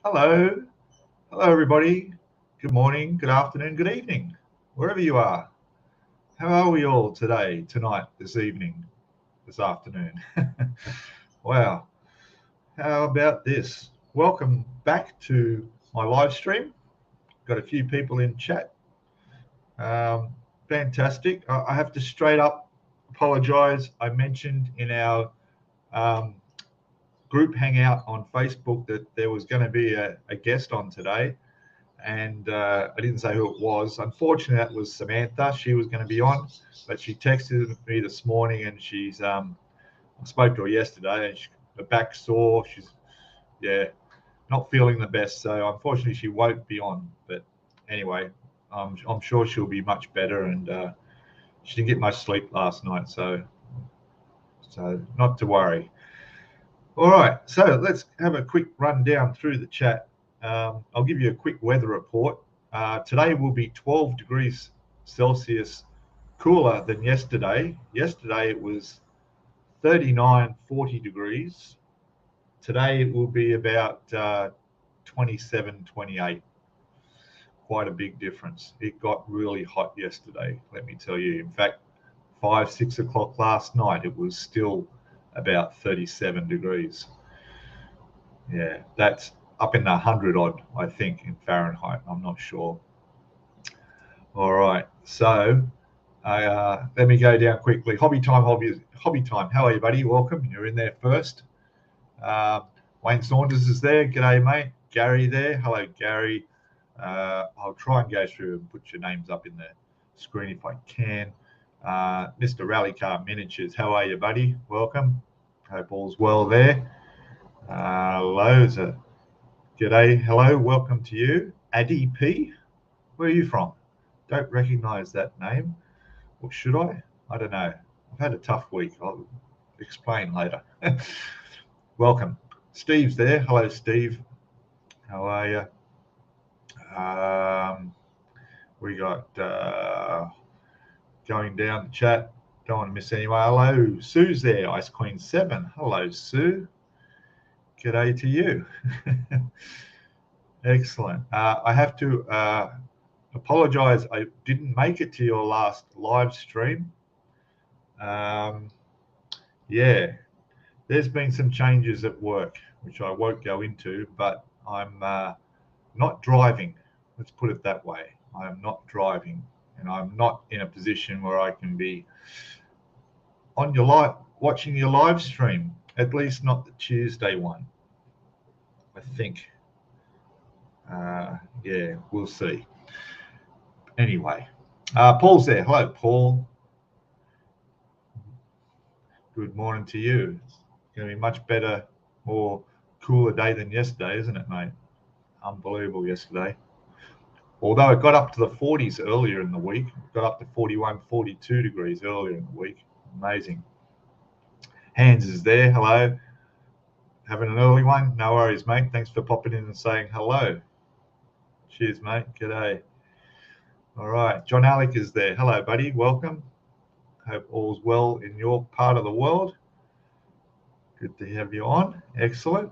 Hello. Hello, everybody. Good morning, good afternoon, good evening, wherever you are. How are we all today, tonight, this evening, this afternoon? Wow. How about this? Welcome back to my live stream. Got a few people in chat. Fantastic. I have to straight up apologize. I mentioned in our group hangout on Facebook that there was going to be a guest on today. And I didn't say who it was. Unfortunately, that was Samantha. She was going to be on, but she texted me this morning, and she's I spoke to her yesterday, and her back's sore. She's not feeling the best, so unfortunately she won't be on. But anyway, I'm sure she'll be much better, and she didn't get much sleep last night, so not to worry. All right, so let's have a quick rundown through the chat. I'll give you a quick weather report. Today will be 12 degrees Celsius cooler than yesterday. Yesterday it was 39, 40 degrees. Today it will be about 27, 28. Quite a big difference. It got really hot yesterday, let me tell you. In fact, 5, 6 o'clock last night, it was still about 37 degrees. Yeah, that's up in the 100 odd, I think, in Fahrenheit. I'm not sure. All right, so let me go down quickly. Hobby time. How are you, buddy? Welcome. You're in there first. Wayne Saunders is there. G'day, mate. Gary there. Hello, Gary. I'll try and go through and put your names up in the screen if I can. Mr. Rally Car Miniatures. How are you, buddy? Welcome. Hope all's well there. Hello. G'day. Hello. Welcome to you. Addy P. Where are you from? Don't recognize that name. Or should I? I don't know. I've had a tough week. I'll explain later. Welcome. Steve's there. Hello, Steve. How are you? We got going down the chat. Don't want to miss anyone. Hello, Sue's there. Ice Queen 7. Hello, Sue. G'day to you. Excellent. I have to apologize. I didn't make it to your last live stream. Yeah, there's been some changes at work, which I won't go into, but I'm not driving. Let's put it that way. I am not driving, and I'm not in a position where I can be on your watching your live stream, at least not the Tuesday one, I think. Yeah, we'll see. Anyway, Paul's there. Hello, Paul. Good morning to you. It's going to be much better, more cooler day than yesterday, isn't it, mate? Unbelievable yesterday. Although it got up to the 40s earlier in the week, it got up to 41, 42 degrees earlier in the week. Amazing. Hans is there. Hello. Having an early one? No worries, mate. Thanks for popping in and saying hello. Cheers, mate. G'day. All right. John Alec is there. Hello, buddy. Welcome. Hope all's well in your part of the world. Good to have you on. Excellent.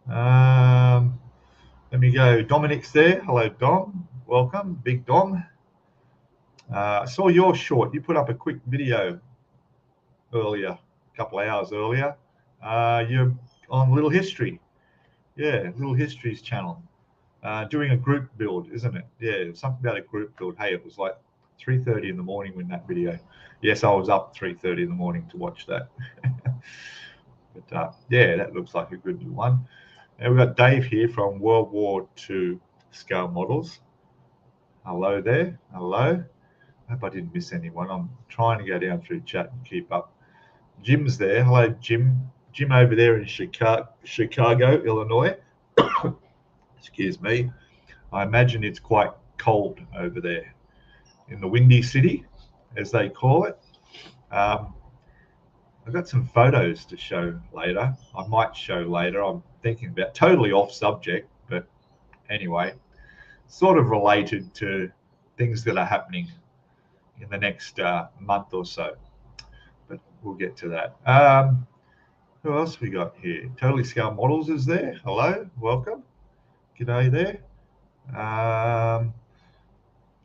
Let me go. Dominic's there. Hello, Dom. Welcome. Big Dom. I saw your short. You put up a quick video earlier, a couple of hours earlier. You're on Little History. Yeah, Little History's channel. Doing a group build, isn't it? Yeah, something about a group build. Hey, it was like 3:30 in the morning when that video. Yes, I was up 3:30 in the morning to watch that. But yeah, that looks like a good one. And we've got Dave here from World War II Scale Models. Hello there. Hello. I hope I didn't miss anyone. I'm trying to go down through chat and keep up. Jim's there. Hello, Jim. Jim over there in Chicago, Illinois. Excuse me. I imagine it's quite cold over there in the Windy City, as they call it. I've got some photos to show later. I might show later. I'm thinking about totally off subject, but anyway, sort of related to things that are happening in the next month or so. But we'll get to that. Who else we got here? Totally Scale Models is there. Hello, welcome. G'day there.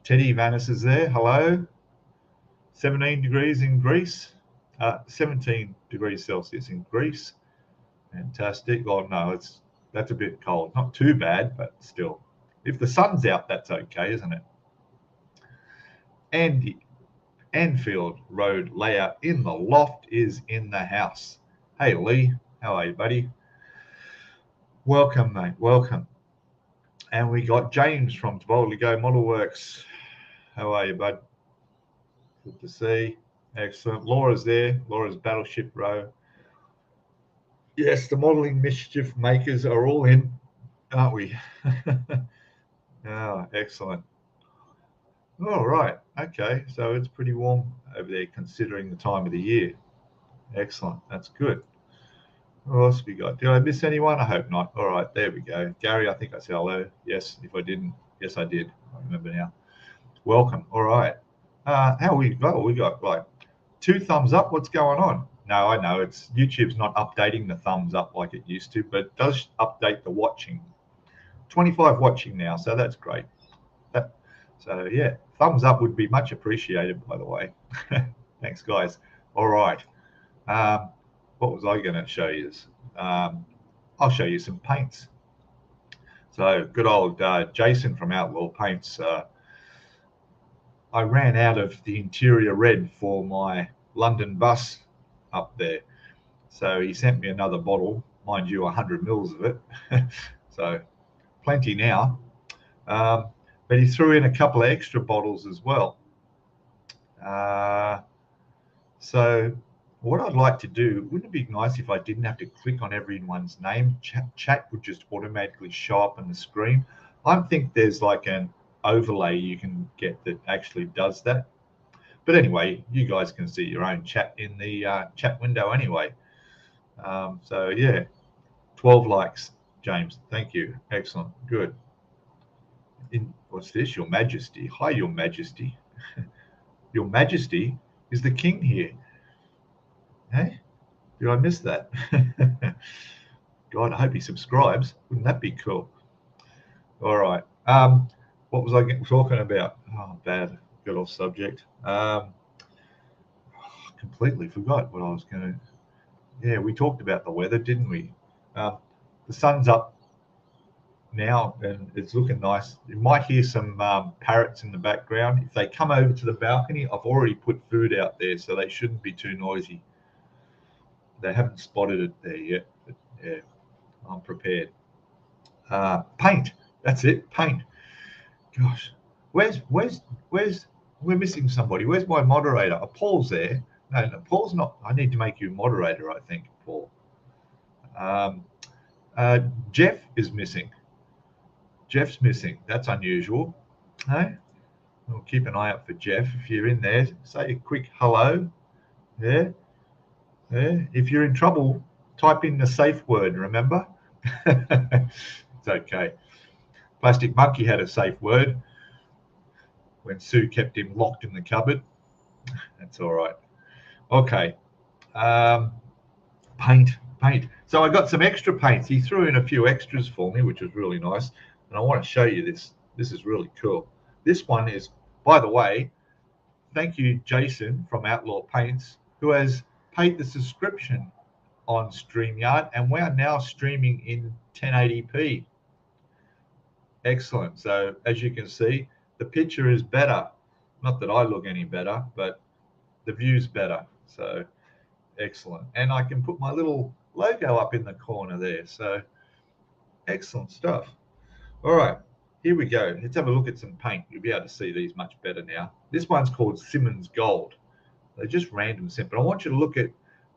Teddy Vanis is there. Hello. 17 degrees in Greece. 17 degrees Celsius in Greece. Fantastic. Oh no, that's a bit cold. Not too bad, but still. If the sun's out, that's okay, isn't it? Andy, Anfield Road layout in the loft is in the house. Hey Lee, how are you, buddy? Welcome, mate. Welcome. And we got James from Boldly Go Model Works. How are you, bud? Good to see. Excellent. Laura's there. Laura's Battleship Row. Yes, the modeling mischief makers are all in, aren't we? Oh, excellent. All right. Okay. So it's pretty warm over there considering the time of the year. Excellent. That's good. What else we got? Did I miss anyone? I hope not. All right. There we go. Gary, I think I said hello. Yes. If I didn't, yes, I did. I remember now. Welcome. All right. How we got? We got like 2 thumbs up. What's going on? No, I know it's YouTube's not updating the thumbs up like it used to, but it does update the watching. 25 watching now, so that's great. So yeah, thumbs up would be much appreciated, by the way. Thanks, guys. All right. What was I going to show you? I'll show you some paints. So good old Jason from Outlaw Paints. I ran out of the interior red for my London bus up there. So he sent me another bottle, mind you, 100 mils of it. So plenty now. But he threw in a couple of extra bottles as well. So what I'd like to do, wouldn't it be nice if I didn't have to click on everyone's name? Chat would just automatically show up on the screen. I think there's like an overlay you can get that actually does that. But anyway, you guys can see your own chat in the chat window anyway. So yeah, 12 likes, James. Thank you. Excellent. Good. What's this? Your Majesty. Hi, Your Majesty. Your Majesty is the king here. Hey, did I miss that? God, I hope he subscribes. Wouldn't that be cool? All right. What was I talking about? Oh, bad. Got off subject. Completely forgot what I was going to. Yeah, we talked about the weather, didn't we? The sun's up now and it's looking nice. You might hear some parrots in the background. If they come over to the balcony, I've already put food out there, so they shouldn't be too noisy. They haven't spotted it there yet, but yeah, I'm prepared. Paint. That's it. Paint. Gosh, we're missing somebody. Where's my moderator? Oh, Paul's there. No, Paul's not. I need to make you moderator, I think, Paul. Jeff is missing. Jeff's missing. That's unusual. Hey, we'll keep an eye out for Jeff. If you're in there, say a quick hello. Yeah. Yeah. If you're in trouble, type in the safe word, remember? It's okay. Plastic Monkey had a safe word when Sue kept him locked in the cupboard. That's all right. Okay. Paint. So I got some extra paints. He threw in a few extras for me, which was really nice. And I want to show you this. This is really cool. This one is, by the way, thank you, Jason from Outlaw Paints, who has paid the subscription on StreamYard, and we are now streaming in 1080p. Excellent. So as you can see, the picture is better. Not that I look any better, but the view's better. So excellent. And I can put my little logo up in the corner there. So excellent stuff. All right, here we go. Let's have a look at some paint. You'll be able to see these much better now. This one's called Simmons Gold. They're just random simple. I want you to look at,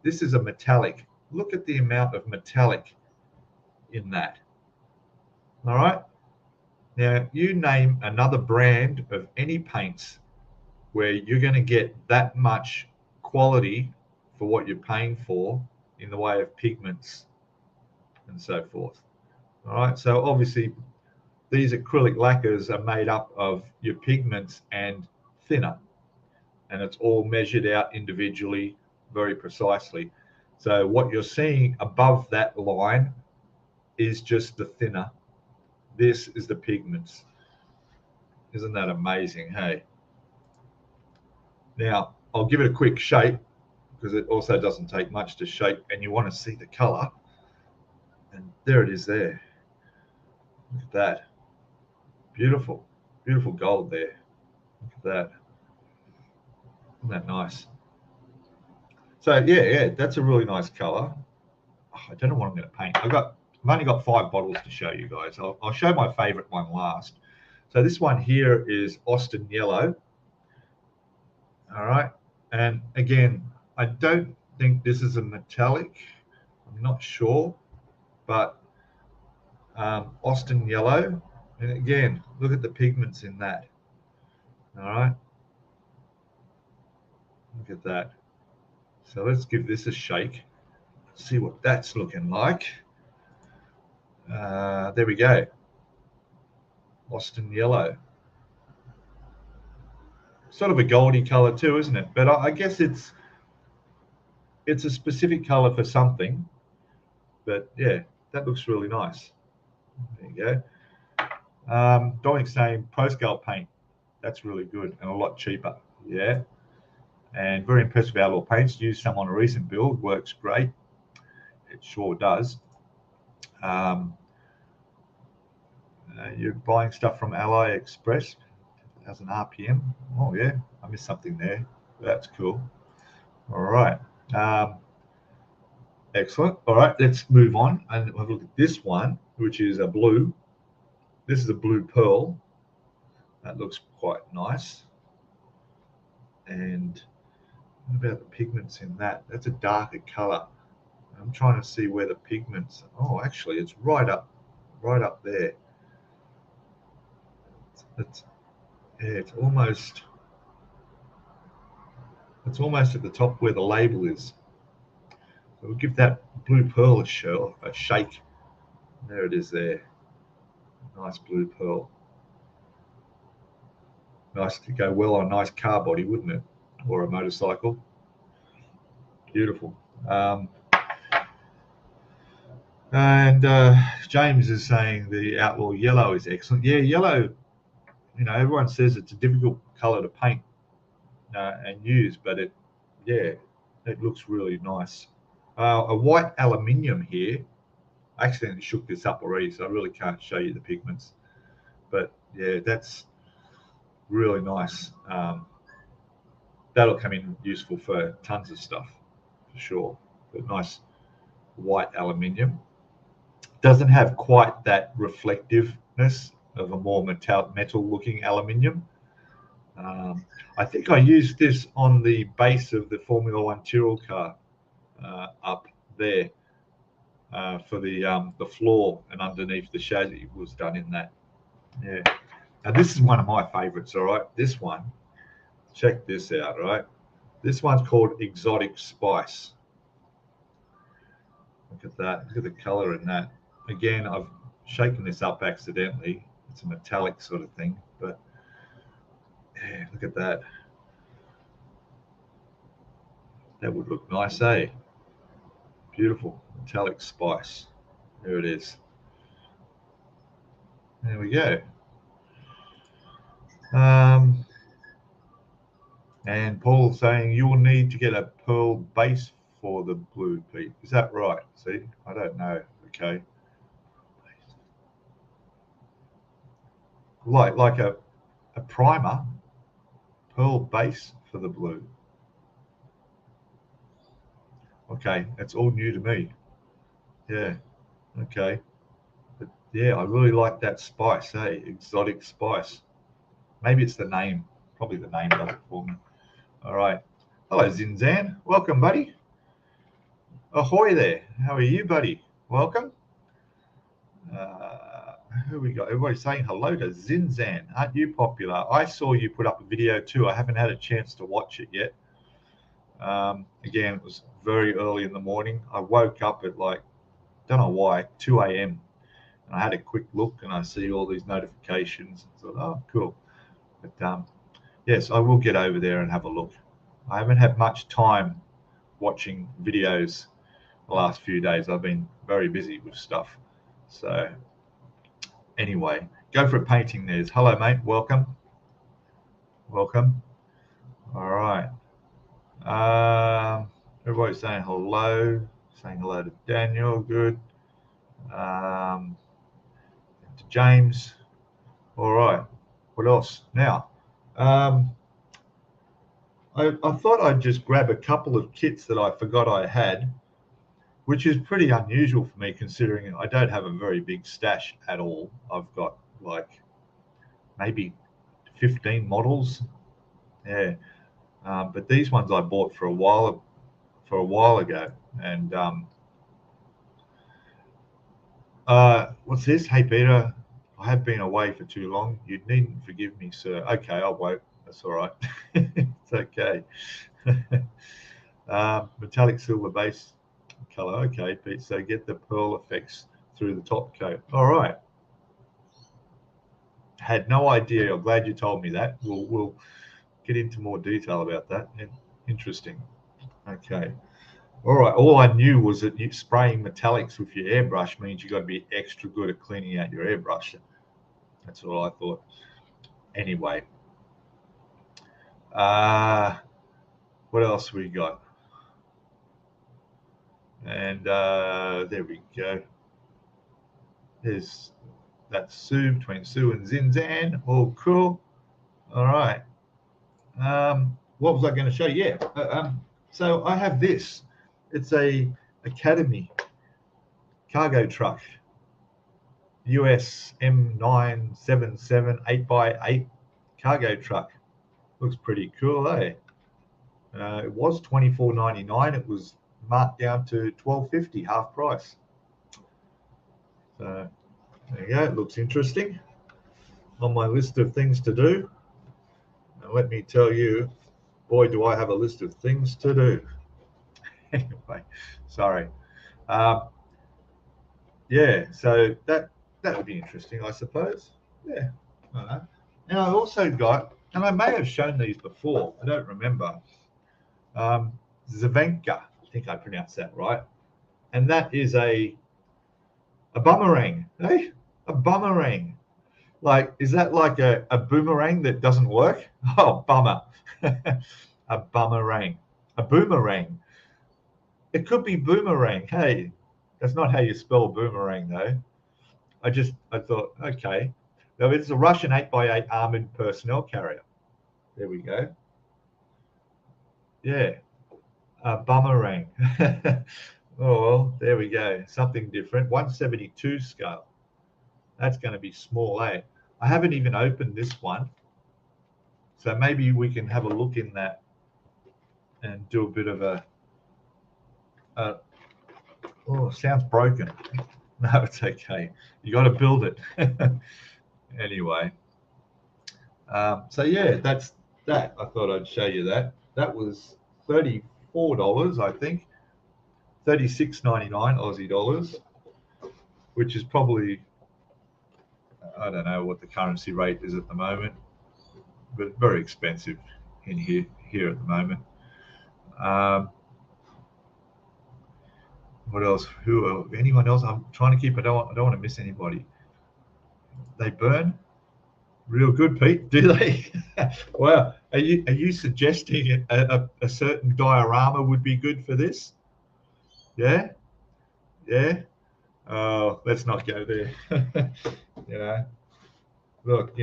this is a metallic. Look at the amount of metallic in that. All right. Now, you name another brand of any paints where you're going to get that much quality for what you're paying for in the way of pigments and so forth. All right. So obviously, these acrylic lacquers are made up of your pigments and thinner, and it's all measured out individually very precisely. So what you're seeing above that line is just the thinner, This is the pigments. Isn't that amazing, hey? Now, I'll give it a quick shake because it also doesn't take much to shake, and you want to see the color. And there it is there. Look at that. Beautiful, beautiful gold there. Look at that. Isn't that nice? So yeah, that's a really nice color. Oh, I don't know what I'm going to paint. I've only got 5 bottles to show you guys. I'll show my favorite one last. So this one here is Austin Yellow. All right. And again, I don't think this is a metallic. I'm not sure, but Austin Yellow. And again, look at the pigments in that. All right. Look at that. So let's give this a shake. See what that's looking like. There we go. Austin Yellow. Sort of a goldy color too, isn't it? But I guess it's a specific color for something. But yeah, that looks really nice. There you go. Dominic's saying Pro-Scale paint. That's really good and a lot cheaper. Yeah. And very impressed with Outlaw Paints. Used some on a recent build. Works great. It sure does. You're buying stuff from AliExpress as an RPM. Oh yeah, I missed something there. That's cool. All right. Excellent. All right, let's move on and have a look at this one, which is a blue. This is a blue pearl. That looks quite nice. And what about the pigments in that? That's a darker color. I'm trying to see where the pigments. Oh, actually, it's right up there. It's almost at the top where the label is. So we'll give that blue pearl a shake. There it is there. Nice blue pearl. Nice to go well on a nice car body, wouldn't it? Or a motorcycle. Beautiful. And James is saying the Outlaw Yellow is excellent. Yeah, yellow, everyone says it's a difficult color to paint and use, but it looks really nice. A white aluminium here. I accidentally shook this up already, so I really can't show you the pigments. But yeah, that's really nice. That'll come in useful for tons of stuff, for sure. But nice white aluminium. Doesn't have quite that reflectiveness of a more metal-looking aluminium. I think I used this on the base of the Formula One Tyrrell car up there for the floor and underneath the chassis was done in that. Yeah. Now this is one of my favorites. All right, this one. Check this out. All right, this one's called Exotic Spice. Look at that. Look at the color in that. Again, I've shaken this up accidentally. It's a metallic sort of thing, but yeah, look at that. That would look nice, eh? Beautiful metallic spice. There it is. There we go. And Paul saying you will need to get a pearl base for the blue, Pete. Is that right? See, I don't know. Okay. Like a primer, pearl base for the blue. Okay, that's all new to me. Yeah. Okay. But yeah, I really like that spice, hey? Exotic spice. Maybe it's the name. Probably the name does it for me. All right. Hello, Zinzan. Welcome, buddy. Ahoy there. How are you, buddy? Welcome. Who we got? Everybody's saying hello to Zinzan. Aren't you popular? I saw you put up a video too. I haven't had a chance to watch it yet. Again, it was very early in the morning. I woke up at don't know why, 2 a.m. And I had a quick look and I see all these notifications. I thought, oh, cool. But yes, I will get over there and have a look. I haven't had much time watching videos the last few days. I've been very busy with stuff. So Anyway, go for a painting. There's hello, mate. Welcome. Welcome. All right. Everybody's saying hello. Saying hello to Daniel. Good. To James. All right. What else? Now, I thought I'd just grab a couple of kits that I forgot I had, which is pretty unusual for me considering I don't have a very big stash at all. I've got like maybe 15 models. Yeah. But these ones I bought for a while ago. And what's this? Hey, Peter, I have been away for too long. You needn't forgive me, sir. Okay, I'll wait. That's all right. It's okay. Metallic silver base color. Okay, Pete. So get the pearl effects through the top coat. All right. Had no idea. I'm glad you told me that. We'll get into more detail about that. Interesting. Okay. All right. All I knew was that spraying metallics with your airbrush means you got to be extra good at cleaning out your airbrush. That's all I thought. Anyway. What else we got? And there we go. There's that Sue, between Sue and Zinzan. All cool. All right. What was I going to show you? Yeah. So I have this. It's a Academy cargo truck. US M977 8x8 cargo truck. Looks pretty cool, eh? It was $24.99. It was marked down to $12.50, half price. So there you go. It looks interesting. On my list of things to do. Now let me tell you, boy, do I have a list of things to do. Anyway, sorry. Yeah, so that would be interesting, I suppose. Yeah. Now I also got, and I may have shown these before, I don't remember. Zavenka, I think I pronounced that right. And that is a boomerang, eh? A boomerang. Like, is that like a boomerang that doesn't work? Oh, bummer. A boomerang. A boomerang. It could be boomerang. Hey, that's not how you spell boomerang, though. I thought, okay. Now, it's a Russian 8x8 armored personnel carrier. There we go. Yeah. A boomerang. Oh, well, there we go. Something different. 172 scale. That's going to be small, eh? I haven't even opened this one. So maybe we can have a look in that and do a bit of oh, sounds broken. No, it's okay. You got to build it. Anyway. So yeah, that's that. I thought I'd show you that. That was $34, I think. $36.99 Aussie dollars, which is probably, I don't know what the currency rate is at the moment, but very expensive in here at the moment. What else? Anyone else? I'm trying to keep. I don't want to miss anybody. They burn real good, Pete. Do they? Wow. Are you suggesting a certain diorama would be good for this? Yeah. Yeah. Oh, let's not go there. You know. Look,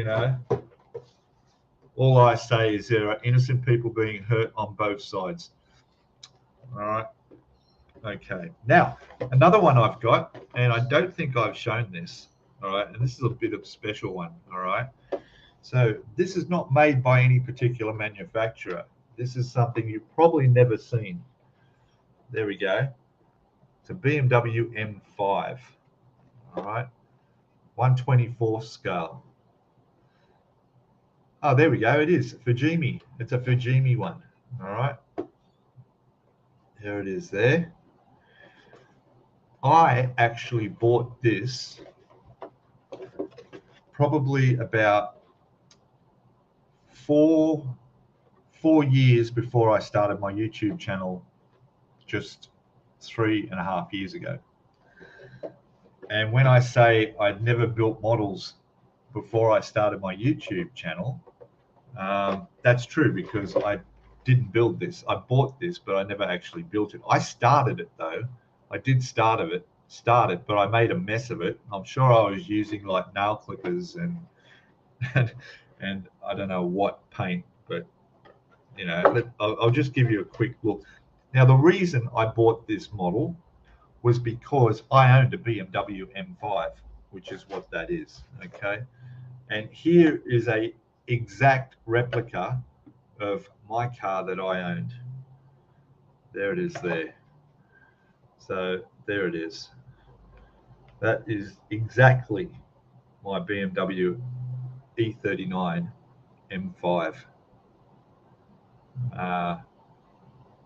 all I say is there are innocent people being hurt on both sides. All right. Okay. Now, another one I've got, and I don't think I've shown this. All right. And this is a bit of a special one. All right. So this is not made by any particular manufacturer. This is something you've probably never seen. There we go. It's a BMW M5. All right. 1/24 scale. Oh, there we go. It is Fujimi. It's a Fujimi one. All right. There it is there. I actually bought this probably about four years before I started my YouTube channel, just 3.5 years ago. And when I say I'd never built models before I started my YouTube channel, that's true, because I didn't build this. I bought this, but I never actually built it. I started it though. I did start it, but I made a mess of it. I'm sure I was using like nail clippers and and I don't know what paint, but you know, I'll just give you a quick look. Now, the reason I bought this model was because I owned a BMW M5, which is what that is. Okay, and here is a exact replica of my car that I owned. There it is there. So there it is. That is exactly my BMW E39 M5.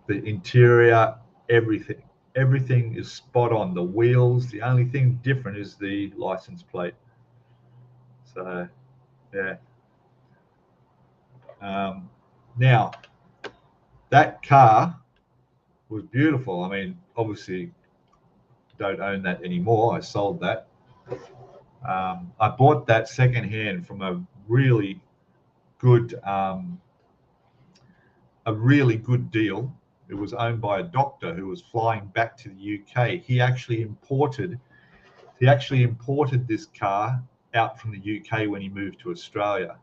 The interior, everything is spot on. The wheels, the only thing different is the license plate. So yeah. Now that car was beautiful. I mean, obviously don't own that anymore. I sold that. I bought that secondhand from a really good deal. It was owned by a doctor who was flying back to the UK. He actually imported this car out from the UK when he moved to Australia.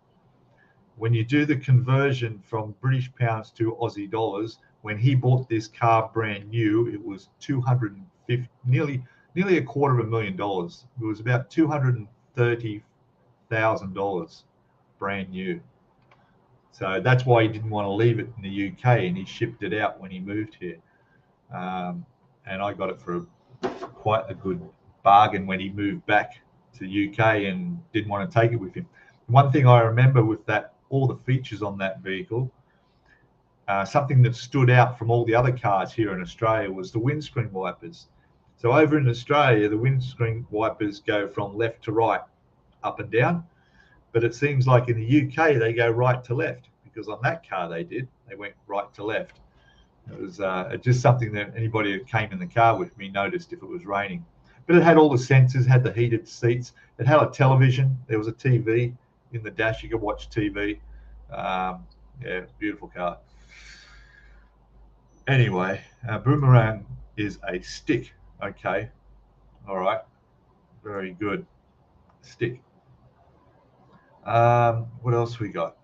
When you do the conversion from British pounds to Aussie dollars, when he bought this car brand new, it was 250, nearly $250,000. It was about $230,000 brand new. So that's why he didn't want to leave it in the UK, and he shipped it out when he moved here. And I got it for quite a good bargain when he moved back to the UK and didn't want to take it with him. One thing I remember with that, all the features on that vehicle, something that stood out from all the other cars here in Australia was the windscreen wipers. So over in Australia, the windscreen wipers go from left to right, up and down. But it seems like in the UK, they go right to left, because on that car they went right to left. It was just something that anybody that came in the car with me noticed if it was raining. But it had all the sensors, had the heated seats. It had a television. There was a TV in the dash. You could watch TV. Yeah, beautiful car. Anyway, Boomerang is a stick. Okay. All right. Very good. Stick. What else we got?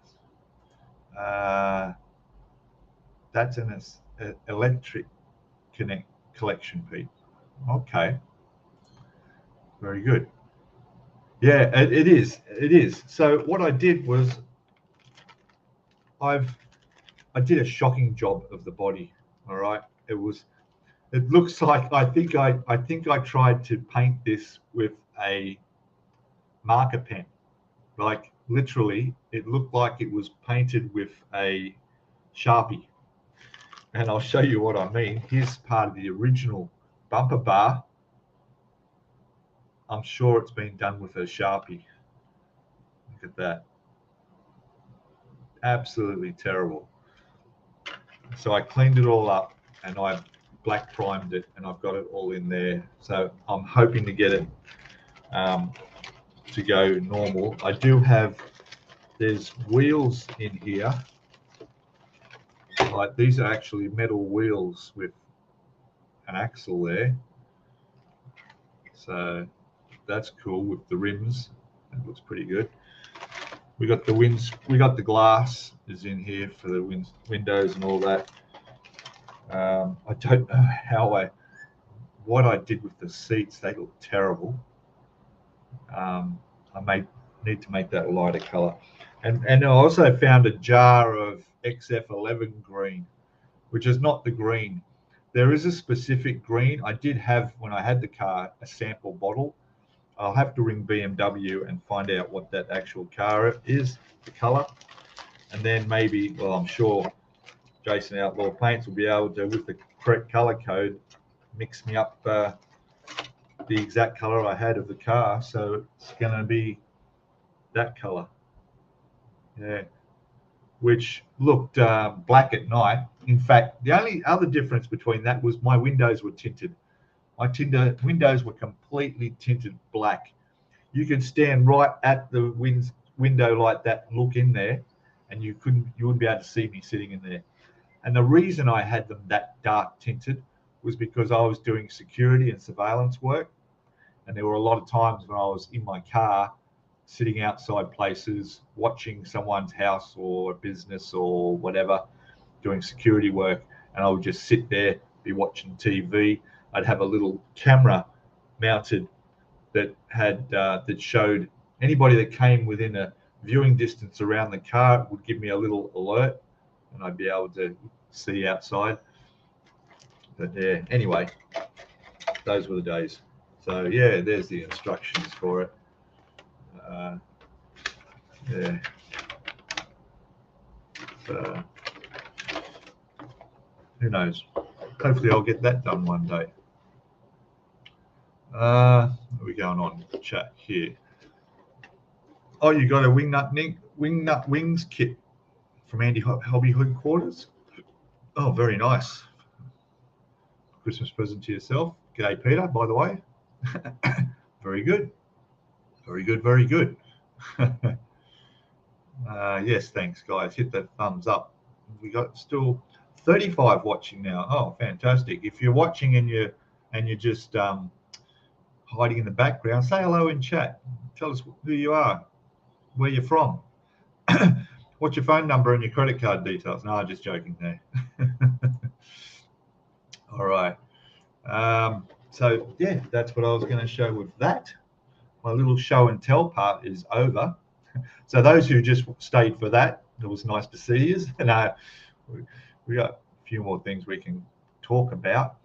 That's an electric collection piece. Okay. Very good. Yeah, it is. It is. So what I did was I did a shocking job of the body. All right. It looks like I think I tried to paint this with a marker pen. Like literally, it looked like it was painted with a Sharpie. And I'll show you what I mean. Here's part of the original bumper bar. I'm sure it's been done with a Sharpie. Look at that. Absolutely terrible. So I cleaned it all up and I black primed it, and I've got it all in there. So I'm hoping to get it to go normal. I do have, there's wheels in here. Like these are actually metal wheels with an axle there. So that's cool with the rims. That looks pretty good. We got the glass is in here for the windows and all that. I don't know what I did with the seats. They look terrible. I may need to make that a lighter color. And I also found a jar of XF11 green, which is not the green. There is a specific green. I did have, when I had the car, a sample bottle. I'll have to ring BMW and find out what that actual car is, the color. And then maybe, well, I'm sure Jason Outlaw Paints will be able to, with the correct color code, mix me up the exact color I had of the car. So it's going to be that color. Yeah. Which looked black at night. In fact, the only other difference between that was my windows were tinted. My windows were completely tinted black. You could stand right at the window like that, look in there, and you wouldn't be able to see me sitting in there. And the reason I had them that dark tinted was because I was doing security and surveillance work, and there were a lot of times when I was in my car, sitting outside places, watching someone's house or a business or whatever, doing security work, and I would just sit there, be watching TV. I'd have a little camera mounted that showed anybody that came within a viewing distance around the car. It would give me a little alert, and I'd be able to see outside. But yeah, anyway, those were the days. So yeah, there's the instructions for it. Yeah. Who knows? Hopefully I'll get that done one day. We're going on chat here. Oh, you got a wingnut wings kit from Andy Hobby Headquarters. Oh, very nice. Christmas present to yourself. G'day, Peter, by the way. Very good. Very good, very good. Yes, thanks, guys. Hit that thumbs up. We got still 35 watching now. Oh, fantastic. If you're watching and you're just hiding in the background, say hello in chat. Tell us who you are, where you're from. What's your phone number and your credit card details? No, I'm just joking there. All right. So, yeah, that's what I was going to show with that. My little show and tell part is over. So those who just stayed for that, it was nice to see you. No, we got a few more things we can talk about.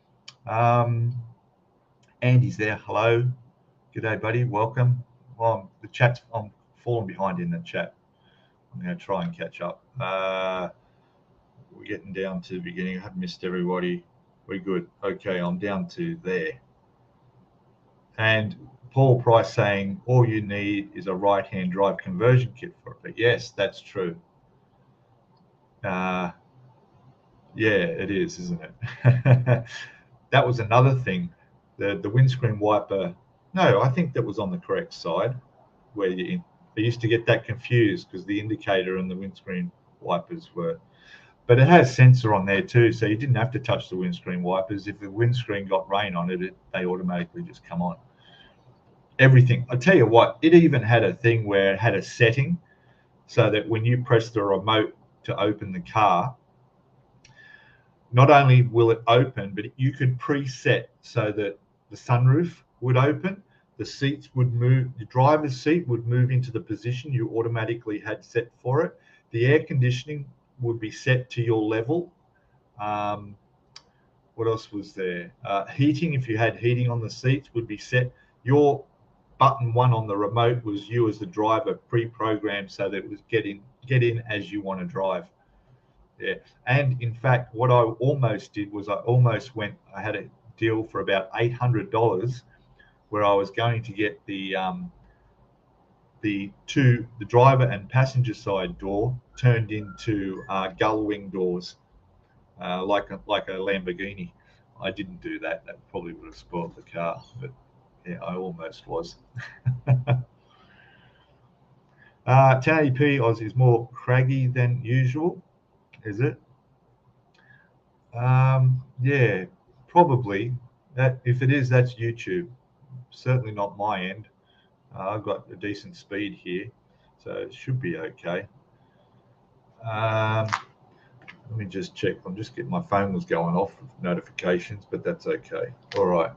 Andy's there. Hello. G'day, buddy. Welcome. Well, I'm falling behind in the chat. I'm going to try and catch up. We're getting down to the beginning. I haven't missed everybody. We're good. Okay, I'm down to there. And Paul Price saying all you need is a right-hand drive conversion kit for it. But yes, that's true. Yeah, it is, isn't it? That was another thing. The windscreen wiper. No, I think that was on the correct side. Where I used to get that confused because the indicator and the windscreen wipers were. But it has sensor on there too, so you didn't have to touch the windscreen wipers. If the windscreen got rain on it, they automatically just come on. Everything. I tell you what, it even had a thing where it had a setting so that when you press the remote to open the car, not only will it open, but you could preset so that the sunroof would open, the seats would move, the driver's seat would move into the position you automatically had set for it. The air conditioning would be set to your level. What else was there? Heating, if you had heating on the seats, would be set. Your button one on the remote was you as the driver pre-programmed so that it was get in as you want to drive. Yeah. And in fact, what I almost did was I had a deal for about $800 where I was going to get the driver and passenger side door turned into gull wing doors, like a Lamborghini. I didn't do that. That probably would have spoiled the car, but yeah, I almost was. 1080p Oz is more craggy than usual, is it? Yeah, probably. That if it is, that's YouTube. Certainly not my end. I've got a decent speed here, so it should be okay. Let me just check. I'm just getting my phone was going off with notifications, but that's okay. All right.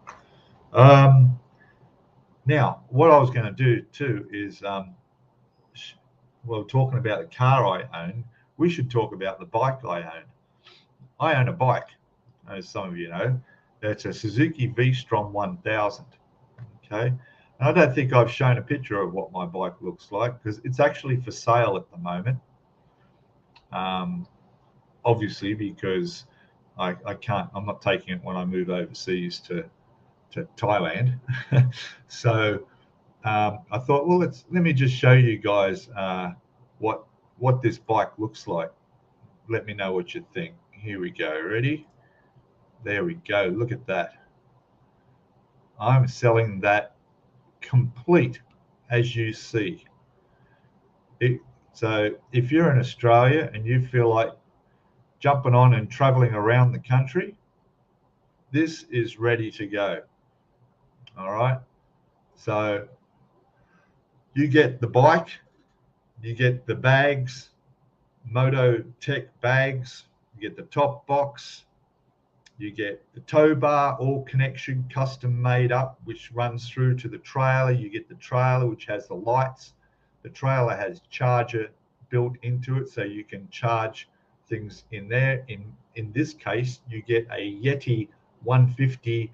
Now, what I was going to do too is, well, talking about the car I own, we should talk about the bike I own. I own a bike, as some of you know. It's a Suzuki V-Strom 1000. Okay. And I don't think I've shown a picture of what my bike looks like because it's actually for sale at the moment. Obviously, because I'm not taking it when I move overseas to Thailand. So I thought, well, let me just show you guys what this bike looks like. Let me know what you think. Here we go. Ready? There we go. Look at that. I'm selling that complete, as you see. So if you're in Australia and you feel like jumping on and traveling around the country, this is ready to go. All right. So you get the bike, you get the bags, Moto Tech bags, you get the top box, you get the tow bar, all connection custom made up, which runs through to the trailer. You get the trailer, which has the lights. The trailer has charger built into it, so you can charge things in there. In this case, you get a Yeti 150.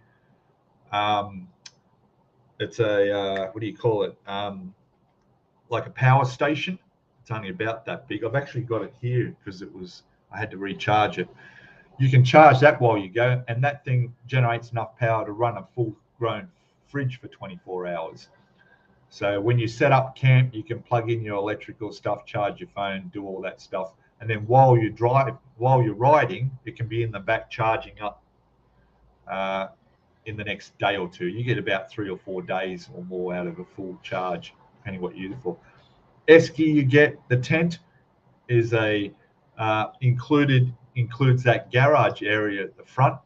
It's a what do you call it? Like a power station. It's only about that big. I've actually got it here because I had to recharge it. You can charge that while you go, and that thing generates enough power to run a full-grown fridge for 24 hours. So when you set up camp, you can plug in your electrical stuff, charge your phone, do all that stuff, and then while you're riding, it can be in the back charging up in the next day or two. You get about 3 or 4 days or more out of a full charge, depending what you use it for. Esky, you get the tent is a includes that garage area at the front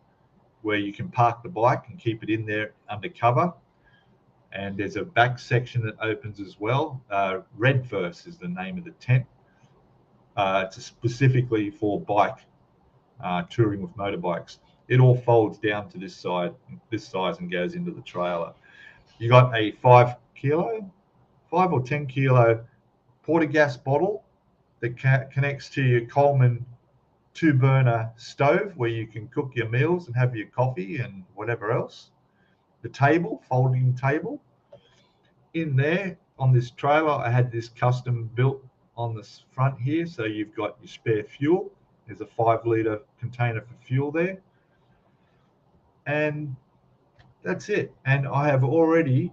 where you can park the bike and keep it in there under cover. And there's a back section that opens as well. Redverse is the name of the tent. It's specifically for bike touring with motorbikes. It all folds down to this size and goes into the trailer. You got a 5 or 10 kilo porta gas bottle that connects to your Coleman 2-burner stove where you can cook your meals and have your coffee and whatever else. The table, folding table. In there on this trailer, I had this custom built on the front here. So you've got your spare fuel. There's a 5-litre container for fuel there. And that's it. And I have already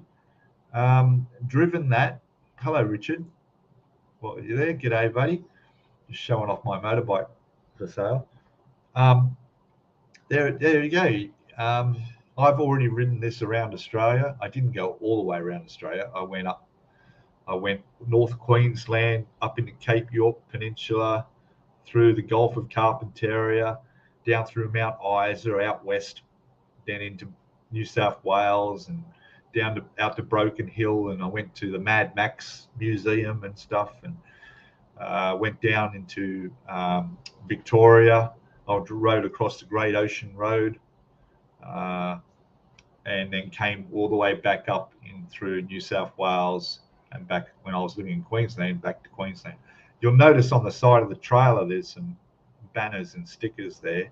driven that. Hello, Richard. Well, are you there? G'day, buddy. Just showing off my motorbike for sale. There you go. I've already ridden this around Australia. I didn't go all the way around Australia. I went North Queensland, up into Cape York Peninsula, through the Gulf of Carpentaria, down through Mount Isa, out west, then into New South Wales and out to Broken Hill, and I went to the Mad Max Museum and stuff, and went down into Victoria. I rode across the Great Ocean Road, and then came all the way back up in through New South Wales and back when I was living in Queensland, back to Queensland. You'll notice on the side of the trailer there's some banners and stickers there.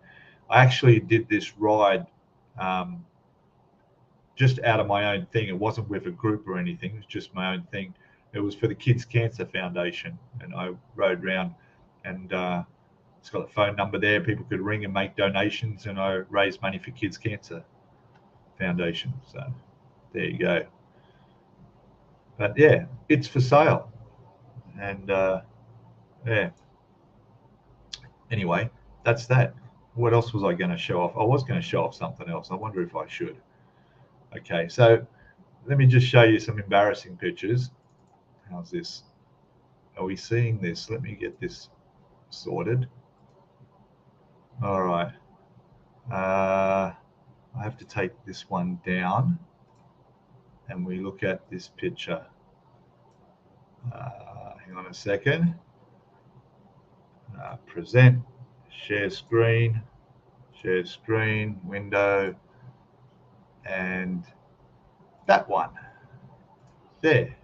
I actually did this ride just out of my own thing. It wasn't with a group or anything. It was just my own thing. It was for the Kids Cancer Foundation, and I rode around, and it's got a phone number there. People could ring and make donations, and I raised money for Kids Cancer Foundation. So there you go. But yeah, it's for sale, and yeah. Anyway, that's that. What else was I going to show off? I was going to show off something else. I wonder if I should. Okay, so let me just show you some embarrassing pictures. How's this? Are we seeing this? Let me get this sorted. All right. I have to take this one down, and we look at this picture. Hang on a second. Present, share screen, window, and that one. There.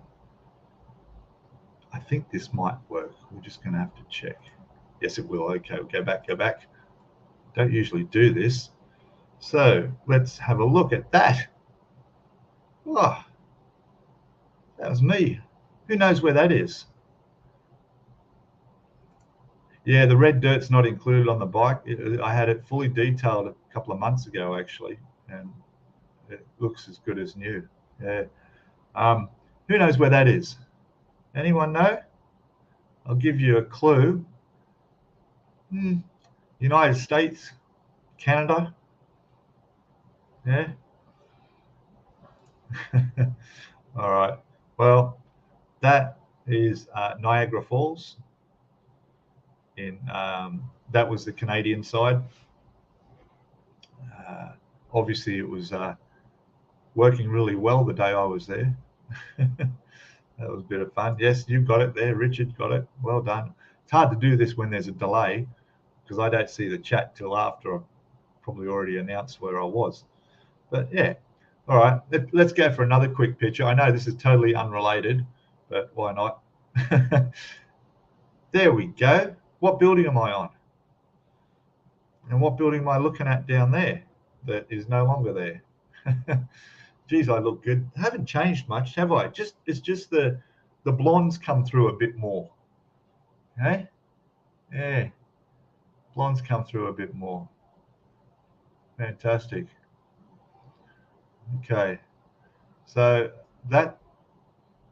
I think this might work. We're just going to have to check. Yes, it will. Okay, we'll go back. Don't usually do this. So let's have a look at that. Oh, that was me. Who knows where that is? Yeah, the red dirt's not included on the bike. I had it fully detailed a couple of months ago, actually, and it looks as good as new. Yeah. Who knows where that is? Anyone know? I'll give you a clue. United States, Canada. Yeah. All right. Well, that is Niagara Falls. That was the Canadian side. Obviously, it was working really well the day I was there. That was a bit of fun. Yes, you got it there. Richard got it. Well done. It's hard to do this when there's a delay because I don't see the chat till after I've probably already announced where I was. But yeah, all right. Let's go for another quick picture. I know this is totally unrelated, but why not? There we go. What building am I on? And what building am I looking at down there that is no longer there? Geez, I look good. I haven't changed much, have I? It's just the blondes come through a bit more. Okay? Yeah. Blondes come through a bit more. Fantastic. Okay. So that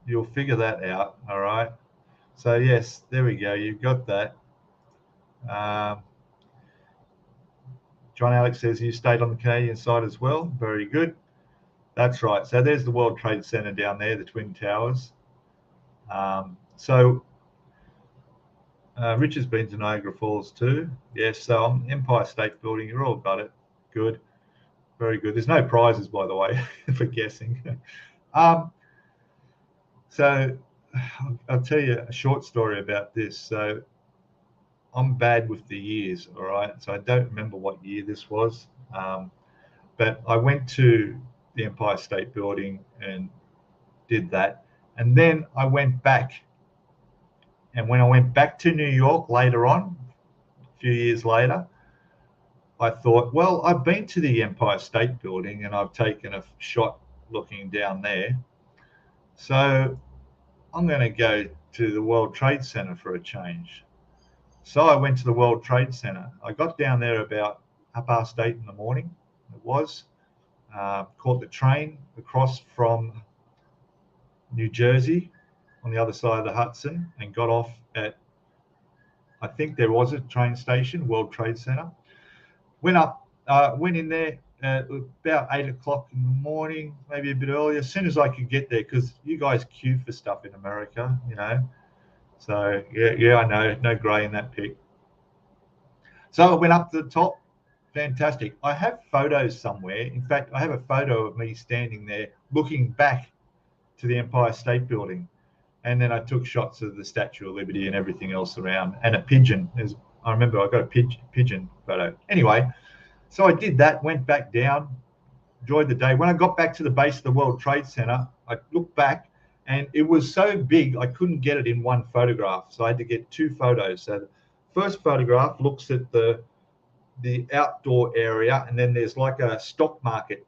you'll figure that out, all right? So yes, there we go. You've got that. John Alex says you stayed on the Canadian side as well. Very good. That's right. So there's the World Trade Center down there, the Twin Towers. Richard's been to Niagara Falls too. Yes, so I'm Empire State Building. You're all got it. Good. Very good. There's no prizes, by the way, for guessing. So I'll tell you a short story about this. So I'm bad with the years, all right? So I don't remember what year this was. But I went to the Empire State Building and did that. And then I went back. And when I went back to New York later on, a few years later, I thought, well, I've been to the Empire State Building and I've taken a shot looking down there. So I'm going to go to the World Trade Center for a change. So I went to the World Trade Center. I got down there about 8:30 in the morning. It was. Caught the train across from New Jersey on the other side of the Hudson and got off at, I think there was a train station, World Trade Center. Went in there at about 8 o'clock in the morning, maybe a bit earlier, as soon as I could get there, because you guys queue for stuff in America, you know. So yeah, I know, no grey in that pic. So I went up to the top. Fantastic. I have photos somewhere. In fact, I have a photo of me standing there looking back to the Empire State Building. And then I took shots of the Statue of Liberty and everything else around, and a pigeon. I remember I got a pigeon photo. Anyway, so I did that, went back down, enjoyed the day. When I got back to the base of the World Trade Center, I looked back, and it was so big I couldn't get it in one photograph. So I had to get two photos. So the first photograph looks at the outdoor area, and then there's like a stock market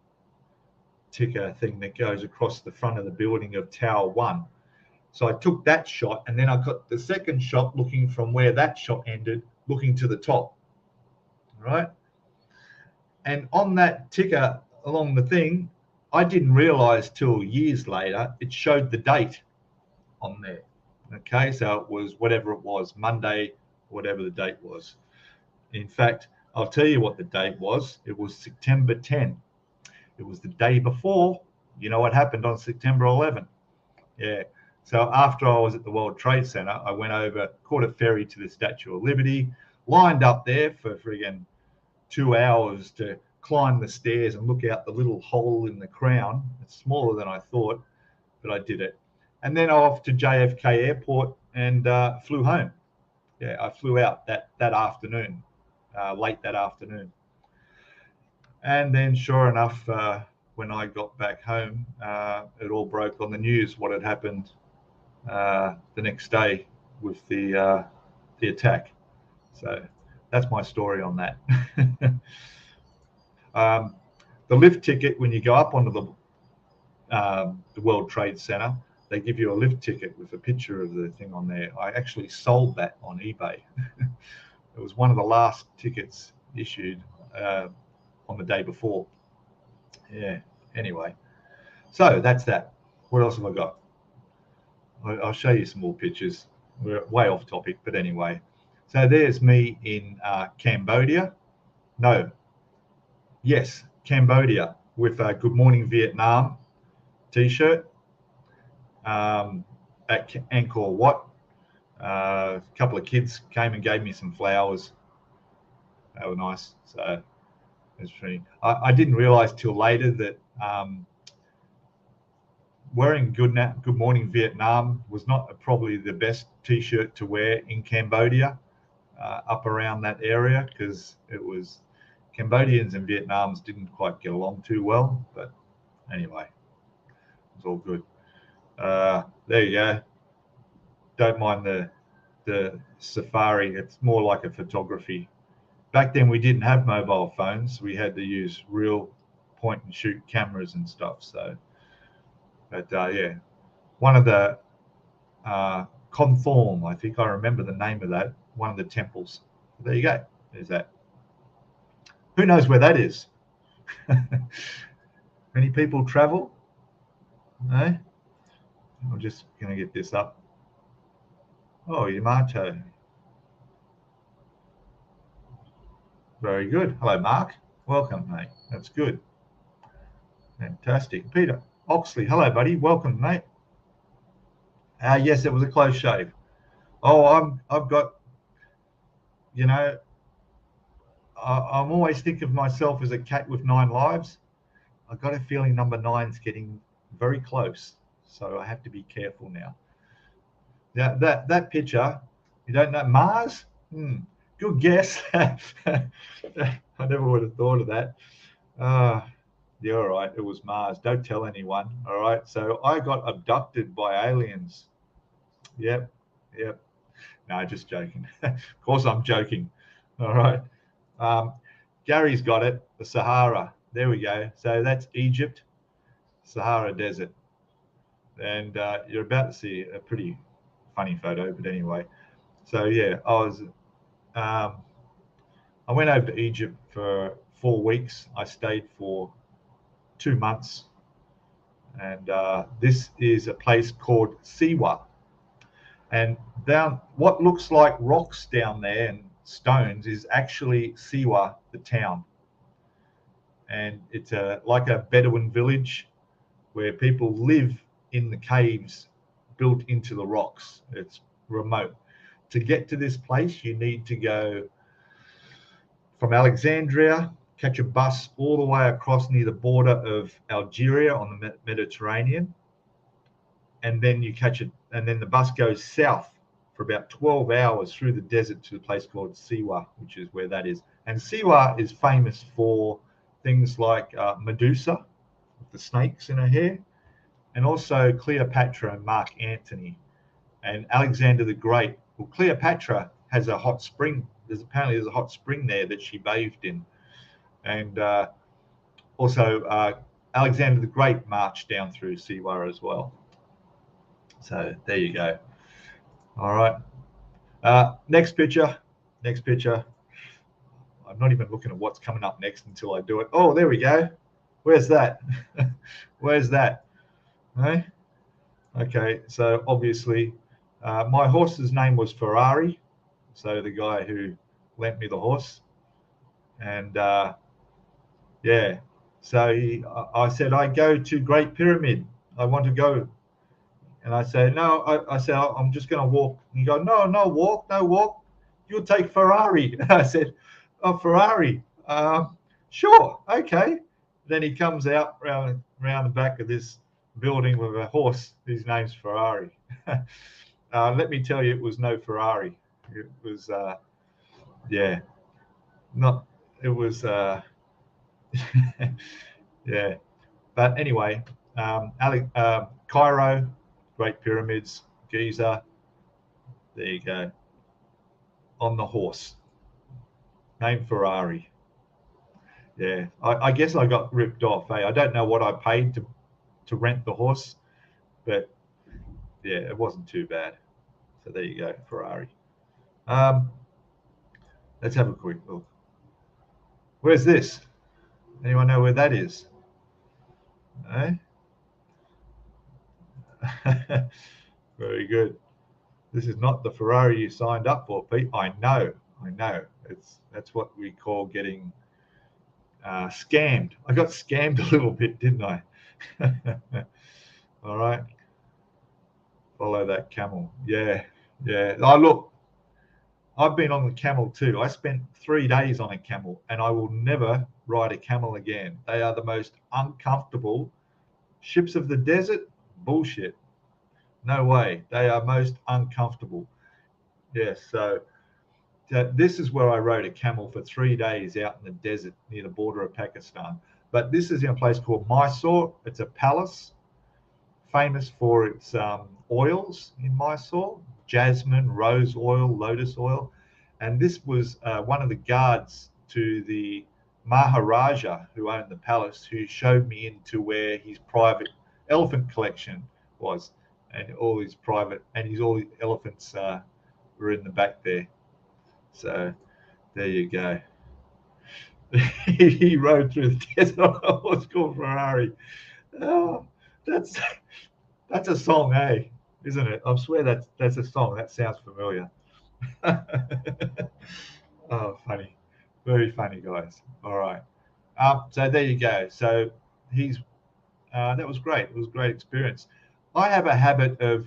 ticker thing that goes across the front of the building of Tower 1. So I took that shot, and then I got the second shot looking from where that shot ended, looking to the top. All right. And on that ticker along the thing, I didn't realize till years later, it showed the date on there. Okay. So it was whatever it was, Monday, whatever the date was. In fact, I'll tell you what the date was. It was September 10. It was the day before. You know what happened on September 11? Yeah. So after I was at the World Trade Center, I went over, caught a ferry to the Statue of Liberty, lined up there for friggin' 2 hours to climb the stairs and look out the little hole in the crown. It's smaller than I thought, but I did it. And then off to JFK Airport and flew home. Yeah, I flew out that afternoon, late that afternoon. And then sure enough, when I got back home, it all broke on the news what had happened the next day with the attack. So that's my story on that. The lift ticket, when you go up onto the World Trade Center, they give you a lift ticket with a picture of the thing on there. I actually sold that on eBay. It was one of the last tickets issued on the day before. Yeah, anyway. So that's that. What else have I got? I'll show you some more pictures. We're way off topic, but anyway. So there's me in Cambodia. No. Yes, Cambodia with Good Morning Vietnam t-shirt at Angkor Wat. A couple of kids came and gave me some flowers. They were nice. So it's pretty. I didn't realize till later that wearing Good Morning Vietnam was not probably the best t-shirt to wear in Cambodia, up around that area, because it was Cambodians and Vietnams didn't quite get along too well. But anyway, it's all good. There you go. Don't mind the safari. It's more like a photography. Back then we didn't have mobile phones. We had to use real point and shoot cameras and stuff. So, but yeah, one of the Conform, I think I remember the name of that, one of the temples. There you go. There's that. Who knows where that is? Many people travel. No? I'm just going to get this up. Oh, Yamato. Very good. Hello, Mark. Welcome, mate. That's good. Fantastic. Peter Oxley. Hello, buddy. Welcome, mate. Yes, it was a close shave. Oh, I've got, you know, I'm always thinking of myself as a cat with 9 lives. I've got a feeling number 9's getting very close, so I have to be careful now. Yeah, that picture, you don't know Mars? Good guess. I never would have thought of that. Yeah, all right. It was Mars. Don't tell anyone. All right. So I got abducted by aliens. Yep. No, just joking. Of course, I'm joking. All right. Gary's got it. The Sahara. There we go. So that's Egypt, Sahara Desert, and you're about to see a pretty funny photo. But anyway, so yeah, I went over to Egypt for 4 weeks. I stayed for 2 months, and this is a place called Siwa. And down, what looks like rocks down there and stones is actually Siwa, the town. And it's like a Bedouin village where people live in the caves built into the rocks. It's remote. To get to this place, you need to go from Alexandria, catch a bus all the way across near the border of Algeria on the Mediterranean, and then you catch it, and then the bus goes south for about 12 hours through the desert to a place called Siwa, which is where that is. And Siwa is famous for things like Medusa, with the snakes in her hair, and also Cleopatra and Mark Antony and Alexander the Great. Well, Cleopatra has a hot spring. There's a hot spring there that she bathed in, and also Alexander the Great marched down through Siwa as well. So there you go. All right. Next picture. I'm not even looking at what's coming up next until I do it. Oh, there we go. Where's that? Where's that? Hey? Okay, so obviously my horse's name was Ferrari. So the guy who lent me the horse. And yeah, so I said, I go to Great Pyramid. I want to go. And I said, no, I said, I'm just going to walk. And he goes, no, walk. You'll take Ferrari. And I said, oh, Ferrari. Sure, okay. Then he comes out round the back of this building with a horse. His name's Ferrari. Let me tell you, it was no Ferrari. It was, yeah, not, it was, yeah. But anyway, Cairo, Great Pyramids, Giza. There you go. On the horse. Named Ferrari. Yeah, I guess I got ripped off. I don't know what I paid to rent the horse, but yeah, it wasn't too bad. So there you go, Ferrari. Let's have a quick look. Where's this? Anyone know where that is? No? Very good. This is not the Ferrari you signed up for, Pete. I know. That's what we call getting scammed. I got scammed a little bit, didn't I? All right. Follow that camel. Yeah. Yeah. Oh, look, I've been on the camel too. I spent 3 days on a camel and I will never ride a camel again. They are the most uncomfortable ships of the desert. Bullshit. No way. They are most uncomfortable. Yes. So this is where I rode a camel for 3 days out in the desert near the border of Pakistan. But this is in a place called Mysore. It's a palace famous for its oils in Mysore, jasmine, rose oil, lotus oil. And this was one of the guards to the Maharaja who owned the palace, who showed me into where his private elephant collection was. And all his all the elephants were in the back there. So there you go. He rode through the desert on a horse called Ferrari. Oh, that's that's a song, eh? Isn't it? I swear that's a song. That sounds familiar. Oh, funny, very funny, guys. All right. So there you go. So he's that was great. It was a great experience. I have a habit of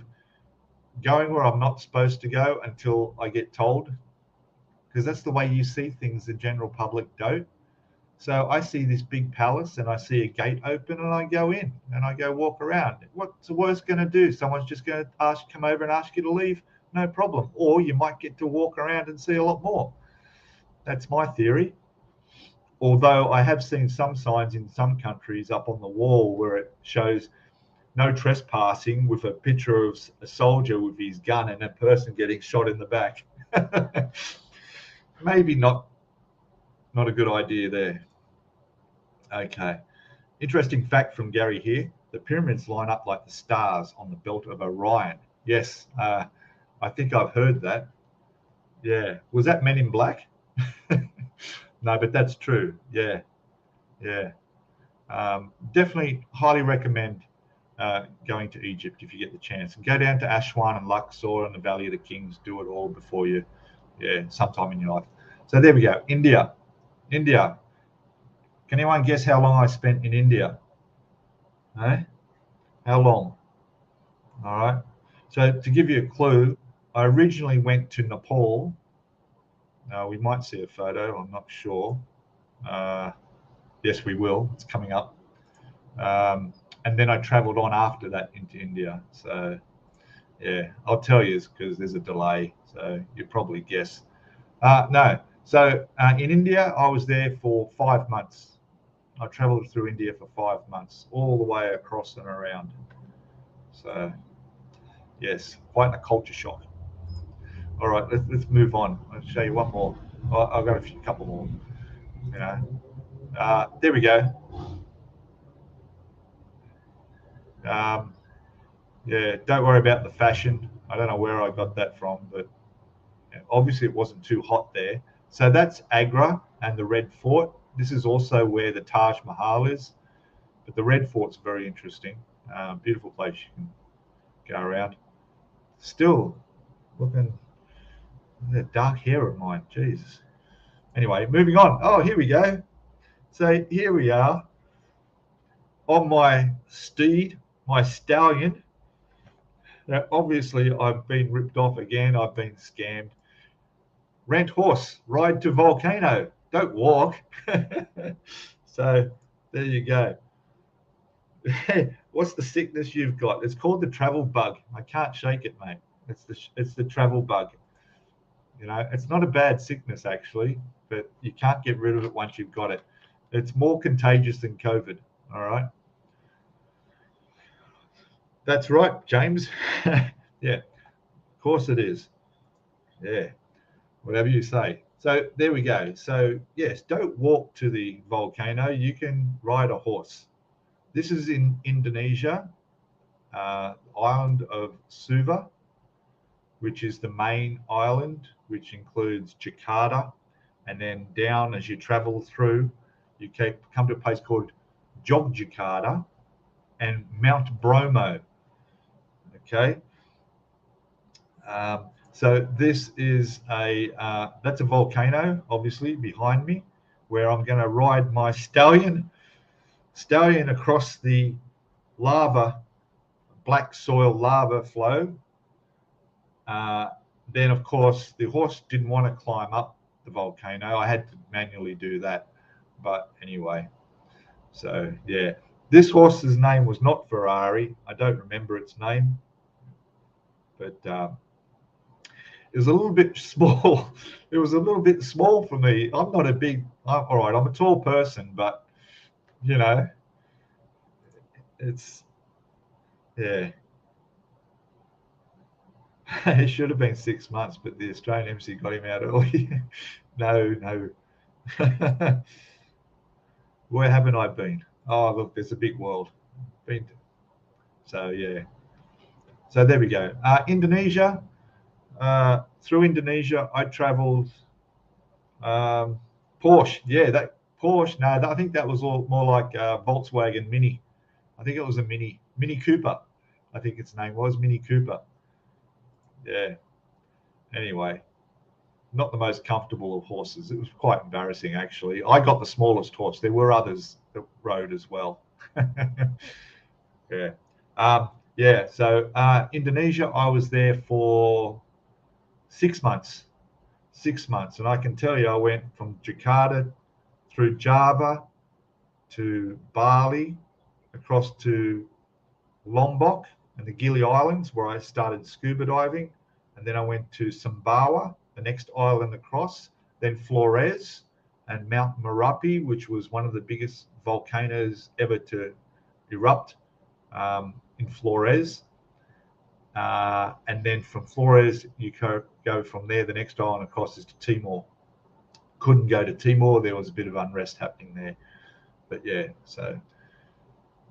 going where I'm not supposed to go until I get told, because that's the way you see things the general public don't. So I see this big palace and I see a gate open and I go in and I go walk around. What's the worst going to do? Someone's just going to come over and ask you to leave? No problem. Or you might get to walk around and see a lot more. That's my theory. Although I have seen some signs in some countries up on the wall where it shows no trespassing, with a picture of a soldier with his gun and a person getting shot in the back. Maybe not a good idea there. Okay. Interesting fact from Gary here. The pyramids line up like the stars on the belt of Orion. Yes, I think I've heard that. Yeah. Was that Men in Black? No, but that's true. Yeah. Yeah. Definitely highly recommend going to Egypt if you get the chance. And go down to Aswan and Luxor and the Valley of the Kings. Do it all before you, sometime in your life. So there we go. India. Can anyone guess how long I spent in India? Eh? How long? All right. So to give you a clue, I originally went to Nepal. We might see a photo. I'm not sure. Yes, we will. It's coming up. And then I traveled on after that into India. So, yeah, I'll tell you because there's a delay. So you probably guess. No. So in India, I was there for 5 months. I traveled through India for 5 months, all the way across and around. So, yes, quite a culture shock. All right, let's move on. I'll show you one more. I've got a couple more. There we go. Yeah, don't worry about the fashion. I don't know where I got that from, but obviously it wasn't too hot there. So that's Agra and the Red Fort. This is also where the Taj Mahal is, but the Red Fort's very interesting. Beautiful place you can go around. Still looking at that dark hair of mine. Jesus. Anyway, moving on. Oh, here we go. So here we are on my steed, my stallion. Now, obviously, I've been ripped off again. I've been scammed. Rent horse, ride to volcano. Don't walk. So there you go. What's the sickness you've got? It's called the travel bug. I can't shake it, mate. It's the travel bug. It's not a bad sickness actually, but you can't get rid of it once you've got it. It's more contagious than COVID. All right. That's right, James. Yeah, of course it is. Yeah, whatever you say. So there we go. So yes, don't walk to the volcano. You can ride a horse. This is in Indonesia, island of Suva, which is the main island, which includes Jakarta. And then down as you travel through, you come to a place called Yogyakarta and Mount Bromo. Okay. So this is that's a volcano, obviously, behind me, where I'm going to ride my stallion across the lava black soil lava flow. Then, of course, the horse didn't want to climb up the volcano. I had to manually do that. But anyway, so yeah, this horse's name was not Ferrari. I don't remember its name, but it was a little bit small. It was a little bit small for me. I'm not a big, all right, I'm a tall person, but, you know, it's, yeah. It should have been 6 months, but the Australian MC got him out early. No. Where haven't I been? Oh, look, there's a big world. So, yeah. So there we go. Indonesia. Through Indonesia, I traveled Porsche. Yeah, that Porsche. No, I think that was all more like Volkswagen Mini. I think it was a Mini Cooper. I think its name was Mini Cooper. Yeah. Anyway, not the most comfortable of horses. It was quite embarrassing, actually. I got the smallest horse. There were others that rode as well. Yeah. Yeah. So Indonesia, I was there for 6 months. 6 months, and I can tell you, I went from Jakarta through Java to Bali, across to Lombok and the Gili Islands, where I started scuba diving, and then I went to Sumbawa, the next island across, then Flores and Mount Merapi, which was one of the biggest volcanoes ever to erupt in Flores. And then from Flores, you go from there. The next island across is to Timor. Couldn't go to Timor. There was a bit of unrest happening there. But yeah, so.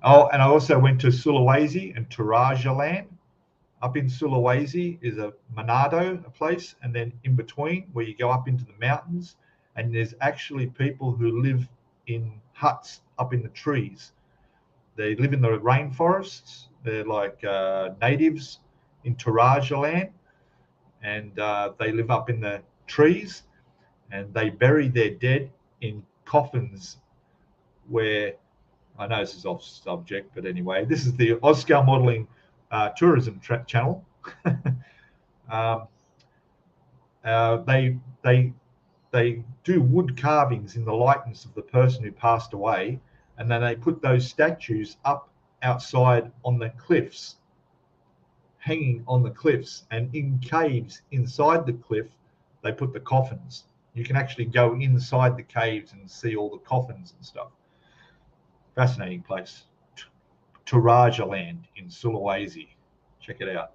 Oh, and I also went to Sulawesi and Toraja land. Up in Sulawesi is a Manado, a place, and then in between where you go up into the mountains, and there's actually people who live in huts up in the trees. They live in the rainforests. They're like natives in Toraja land, and they live up in the trees, and they bury their dead in coffins where, I know this is off subject, but anyway, this is the Scalemodeling tourism channel. They do wood carvings in the likeness of the person who passed away, and then they put those statues up outside on the cliffs, hanging on the cliffs, and in caves inside the cliff, they put the coffins. You can actually go inside the caves and see all the coffins and stuff. Fascinating place. Toraja land in Sulawesi. Check it out.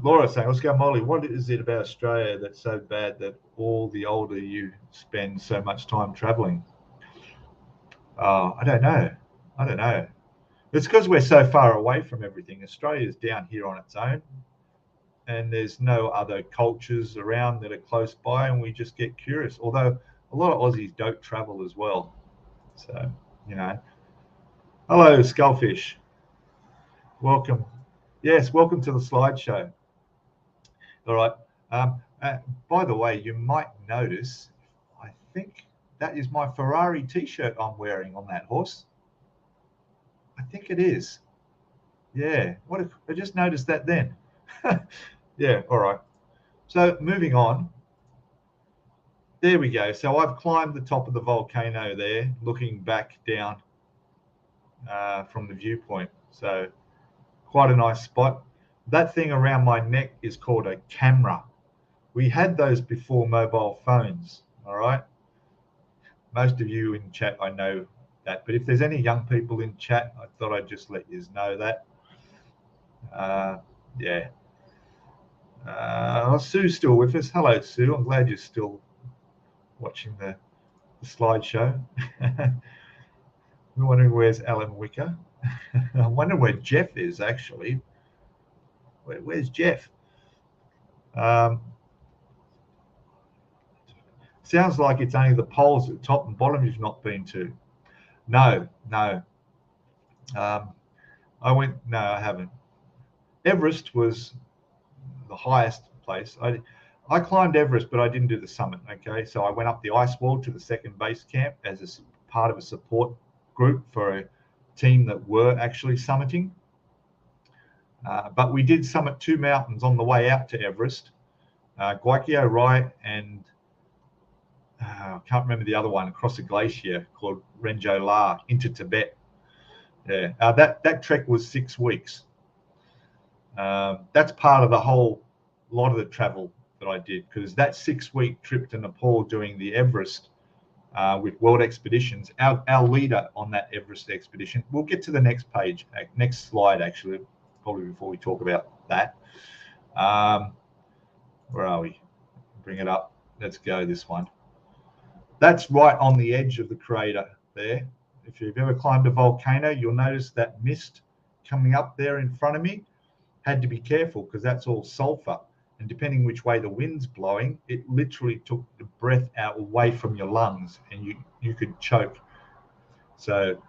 Laura saying, let's go, Molly. What is it about Australia that's so bad that all the older you spend so much time traveling? I don't know. It's because we're so far away from everything. Australia's down here on its own, and there's no other cultures around that are close by, and we just get curious. Although a lot of Aussies don't travel as well. So, you know. Hello, Skullfish. Welcome. Yes, welcome to the slideshow. All right. By the way, you might notice, I think that is my Ferrari T-shirt I'm wearing on that horse. I think it is. Yeah. I just noticed that then. Yeah. All right. So moving on. There we go. So I've climbed the top of the volcano there, looking back down from the viewpoint. So quite a nice spot. That thing around my neck is called a camera. We had those before mobile phones. All right. Most of you in chat, I know that. But if there's any young people in chat, I thought I'd just let you know that. Yeah. Sue's still with us. Hello, Sue. I'm glad you're still watching the slideshow. We're wondering where's Alan Wicker. I'm wondering where Jeff is, actually. Where's Jeff? Sounds like it's only the poles at the top and bottom you've not been to. No. I haven't. Everest was the highest place. I climbed Everest, but I didn't do the summit. Okay, so I went up the ice wall to the second base camp as a part of a support group for team that were actually summiting. But we did summit 2 mountains on the way out to Everest, Guakio Rai and I can't remember the other one, across a glacier called Renjo La into Tibet. Yeah, that trek was 6 weeks. That's part of the whole lot of the travel that I did, because that 6-week trip to Nepal doing the Everest with World Expeditions, our leader on that Everest expedition, we'll get to the next page, next slide actually, probably before we talk about that. Where are we? Bring it up. Let's go this one. That's right on the edge of the crater there. If you've ever climbed a volcano, you'll notice that mist coming up there in front of me. Had to be careful because that's all sulfur. And depending which way the wind's blowing, it literally took the breath out away from your lungs and you could choke. So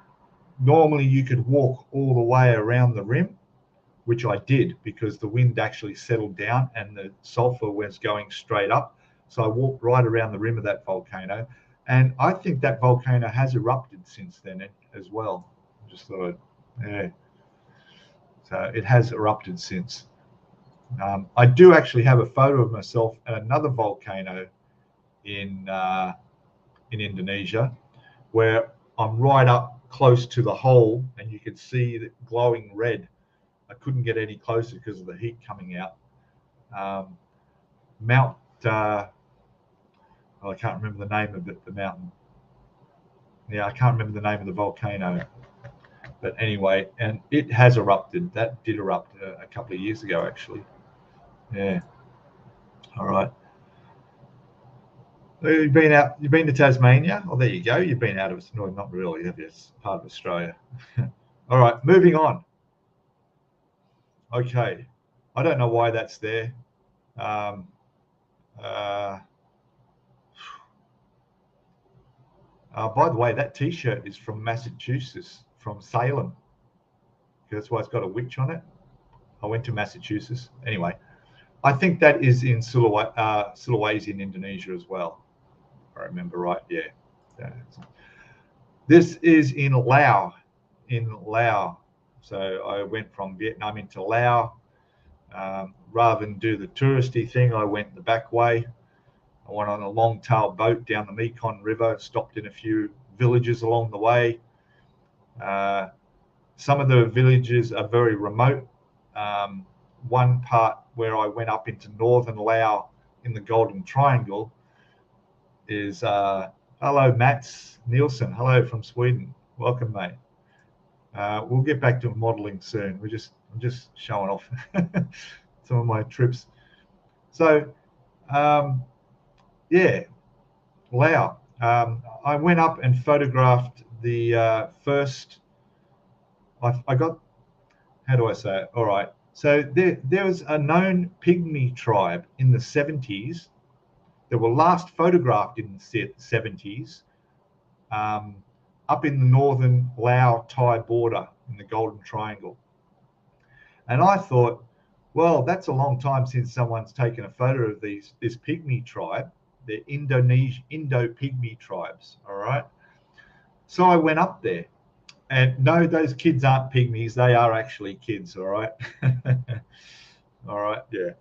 normally you could walk all the way around the rim, which I did because the wind actually settled down and the sulfur was going straight up. So I walked right around the rim of that volcano. And I think that volcano has erupted since then as well. Just thought, yeah. So it has erupted since. I do actually have a photo of myself at another volcano in Indonesia, where I'm right up close to the hole, and you could see the glowing red. I couldn't get any closer because of the heat coming out. Mount, I can't remember the name of it, the mountain. Yeah, I can't remember the name of the volcano. But anyway, and it has erupted. That did erupt a couple of years ago, actually. Yeah. All right. You've been out. You've been to Tasmania. Oh, there you go. You've been out of. No, not really, have you? It's part of Australia. All right. Moving on. Okay. I don't know why that's there. By the way, that T-shirt is from Massachusetts, from Salem. That's why it's got a witch on it. I went to Massachusetts. Anyway, I think that is in Sulawesi in Indonesia as well. If I remember right, yeah. This is in Laos. So I went from Vietnam into Laos. Rather than do the touristy thing, I went the back way. I went on a long-tail boat down the Mekong River, stopped in a few villages along the way. Some of the villages are very remote. One part where I went up into northern Laos in the Golden Triangle is, hello, Mats Nielsen. Hello from Sweden. Welcome, mate. We'll get back to modeling soon. I'm just showing off some of my trips. So, yeah, Laos. I went up and photographed the first. I got. How do I say it? All right. So there was a known pygmy tribe in the 70s that were last photographed in the 70s up in the northern Lao-Thai border in the Golden Triangle. And I thought, well, that's a long time since someone's taken a photo of this pygmy tribe. They're Indo-Pygmy tribes, all right? So I went up there. And no, those kids aren't pygmies. They are actually kids, all right? All right, yeah.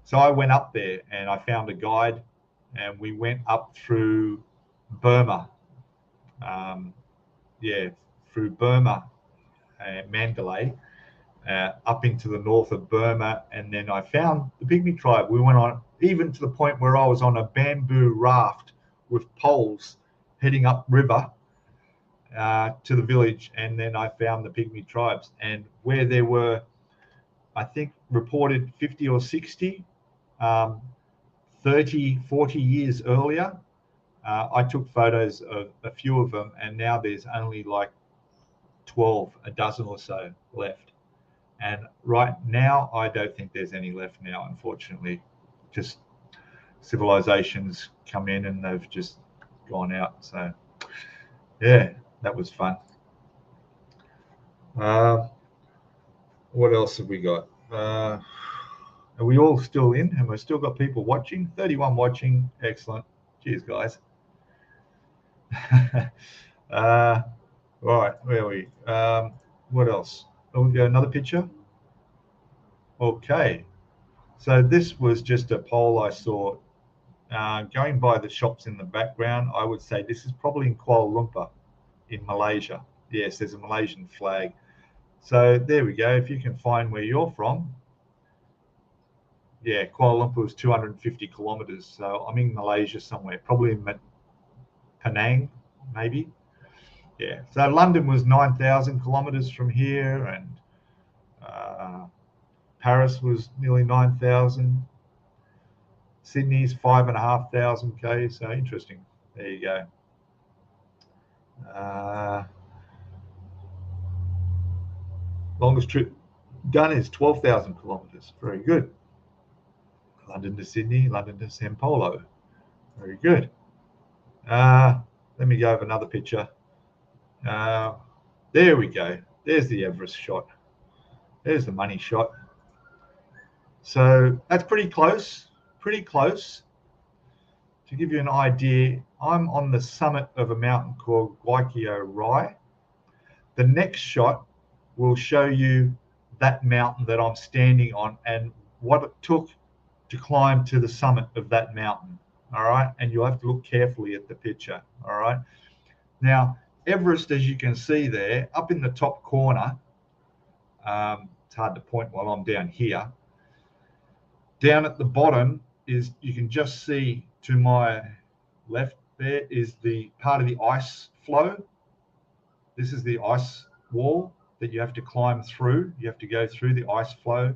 So I went up there and I found a guide and we went up through Burma. Through Burma and Mandalay, up into the north of Burma. And then I found the pygmy tribe. We went on, even to the point where I was on a bamboo raft with poles heading up river to the village, and then I found the pygmy tribes, and where there were, I think, reported 50 or 60, 30, 40 years earlier. I took photos of a few of them, and now there's only like 12, a dozen or so left. And right now, I don't think there's any left now, unfortunately. Just civilizations come in and they've just gone out. So, yeah. That was fun. What else have we got? Are we all still in? Have we still got people watching? 31 watching. Excellent. Cheers, guys. All right, where are we? What else? Oh, we go another picture. Okay, so this was just a poll I saw. Going by the shops in the background, I would say this is probably in Kuala Lumpur in Malaysia. Yes, there's a Malaysian flag. So there we go. If you can find where you're from, yeah, Kuala Lumpur is 250 kilometers. So I'm in Malaysia somewhere, probably in Penang, maybe. Yeah. So London was 9,000 kilometers from here, and uh, Paris was nearly 9,000. Sydney's 5,500 k. So interesting. There you go. Uh, longest trip done is 12,000 kilometers. Very good. London to Sydney, London to Sao Paulo. Very good. Let me go over another picture. Uh, there we go. There's the Everest shot. There's the money shot. So that's pretty close. Pretty close. To give you an idea, I'm on the summit of a mountain called Guaikio Rai. The next shot will show you that mountain that I'm standing on and what it took to climb to the summit of that mountain. All right. And you'll have to look carefully at the picture. All right. Now, Everest, as you can see there, up in the top corner, it's hard to point while I'm down here. Down at the bottom is, you can just see to my left there is the part of the ice flow. This is the ice wall that you have to climb through. You have to go through the ice flow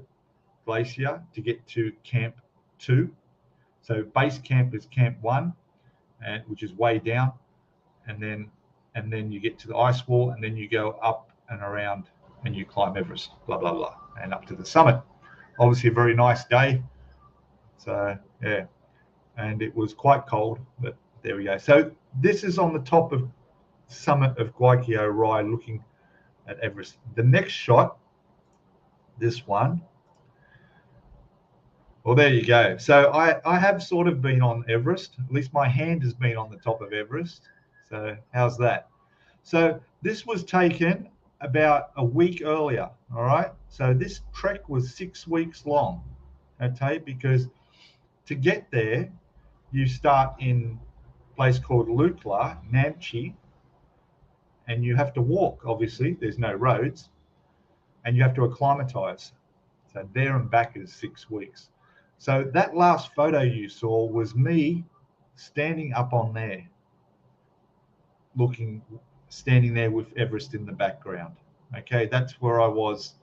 glacier to get to Camp 2. So base camp is Camp 1, and which is way down, and then you get to the ice wall, and then you go up and around and you climb Everest, blah blah blah, and up to the summit. Obviously a very nice day. So yeah, and it was quite cold, but there we go. So this is on the top of summit of Guaikio Rai looking at Everest. The next shot, this one, well, there you go. So I have sort of been on Everest. At least my hand has been on the top of Everest. So how's that? So this was taken about a week earlier. All right. So this trek was 6 weeks long. Okay, because to get there, you start in a place called Lukla, Namche, and you have to walk. Obviously, there's no roads, and you have to acclimatize. So there and back is 6 weeks. So that last photo you saw was me standing up on there, standing there with Everest in the background. Okay, that's where I was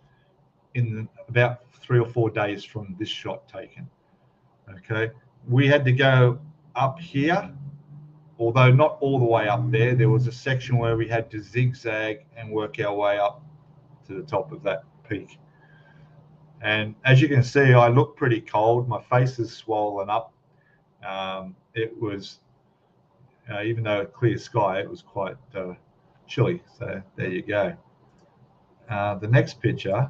in about 3 or 4 days from this shot taken. Okay, we had to go up here, although not all the way up there. There was a section where we had to zigzag and work our way up to the top of that peak. And as you can see, I look pretty cold. My face is swollen up. It was, even though a clear sky, it was quite chilly. So there you go. The next picture.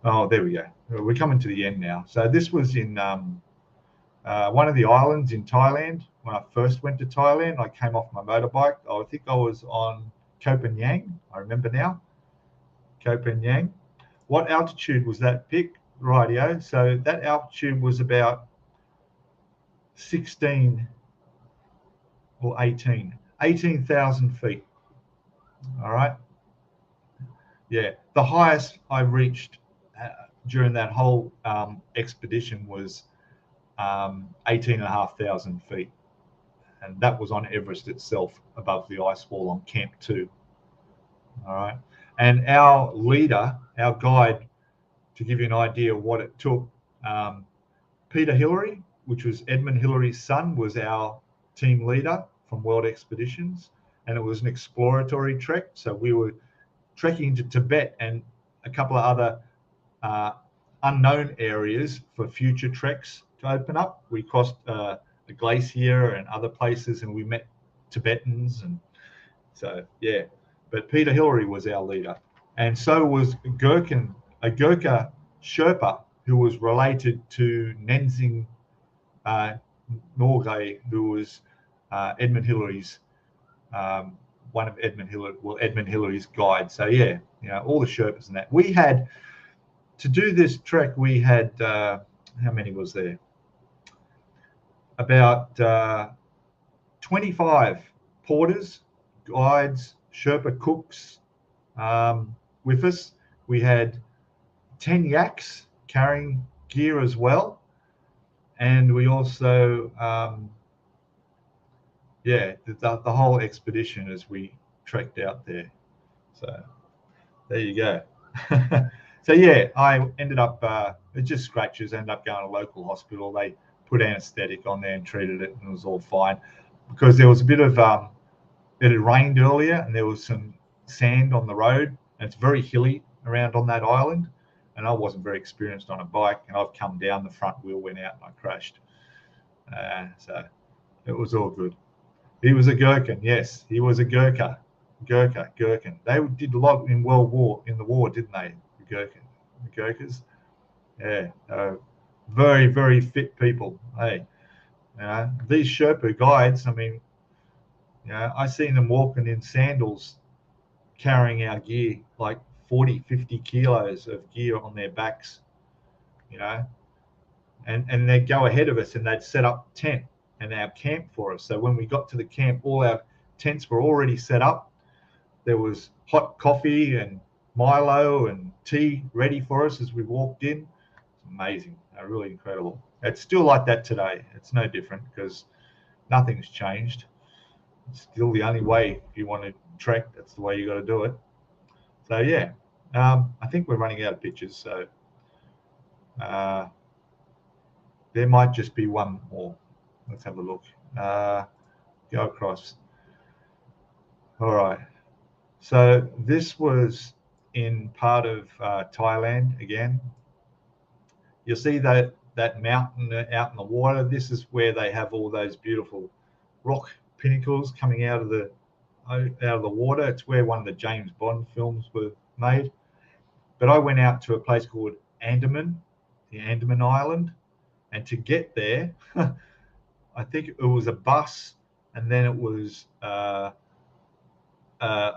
Oh, there we go. We're coming to the end now. So this was in one of the islands in Thailand. When I first went to Thailand, I came off my motorbike. I think I was on Koh Phangan. I remember now. Koh Phangan. What altitude was that pic? Rightio. So that altitude was about 16 or 18,000 feet. All right. Yeah. The highest I reached during that whole expedition was 18,500 feet. And that was on Everest itself, above the ice wall on Camp 2. All right. And our leader, our guide, to give you an idea of what it took, Peter Hillary, which was Edmund Hillary's son, was our team leader from World Expeditions. And it was an exploratory trek. So we were trekking into Tibet and a couple of other unknown areas for future treks to open up. We crossed a glacier and other places, and we met Tibetans. And so, yeah. But Peter Hillary was our leader. And so was a Gurkha Sherpa, who was related to Nenzing Norgay, who was Edmund Hillary's one of Edmund Hillary's guides. So yeah, you know, all the Sherpas and that. We had to do this trek. We had how many was there? About 25 porters, guides, Sherpa cooks with us. We had 10 yaks carrying gear as well. And we also, the whole expedition as we trekked out there. So there you go. So yeah, I ended up, it just scratches, ended up going to a local hospital. They put anesthetic on there and treated it, and it was all fine. Because there was a bit of, it had rained earlier and there was some sand on the road, and it's very hilly around on that island. And I wasn't very experienced on a bike, and I've come down, the front wheel went out and I crashed. So it was all good. He was a Gherkin, yes, he was a Gherkin. They did a lot in the war, didn't they? The Gurkhas. Yeah, very, very fit people. Hey, these Sherpa guides, I mean, I seen them walking in sandals, carrying our gear, like 40, 50 kilos of gear on their backs, and they'd go ahead of us and they'd set up tent and our camp for us. So when we got to the camp, all our tents were already set up. There was hot coffee and Milo and tea ready for us as we walked in. It's amazing, really incredible. It's still like that today. It's no different because nothing's changed. It's still the only way if you want to trek. That's the way you got to do it. So yeah, I think we're running out of pictures. So there might just be one more. Let's have a look. Go across. All right. So this was in part of Thailand again. You'll see that mountain out in the water. This is where they have all those beautiful rock pinnacles coming out of the water. It's where one of the James Bond films were made. But I went out to a place called Andaman, the Andaman Island, and to get there, I think it was a bus, and then it was a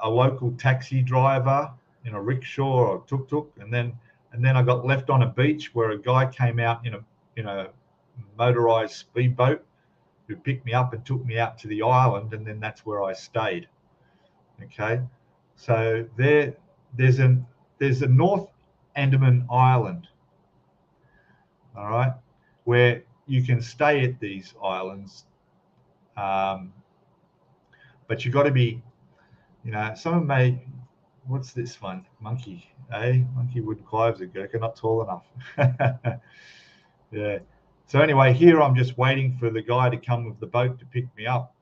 local taxi driver in a rickshaw or tuk-tuk, and then I got left on a beach where a guy came out in a motorized speedboat who picked me up and took me out to the island, and then that's where I stayed. Okay, so there's a North Andaman Island, all right, where you can stay at these islands, but you got to be, someone may. What's this one? Monkey, eh? Monkey wouldn't climb a Gurkha, not tall enough. Yeah. So anyway, here I'm just waiting for the guy to come with the boat to pick me up.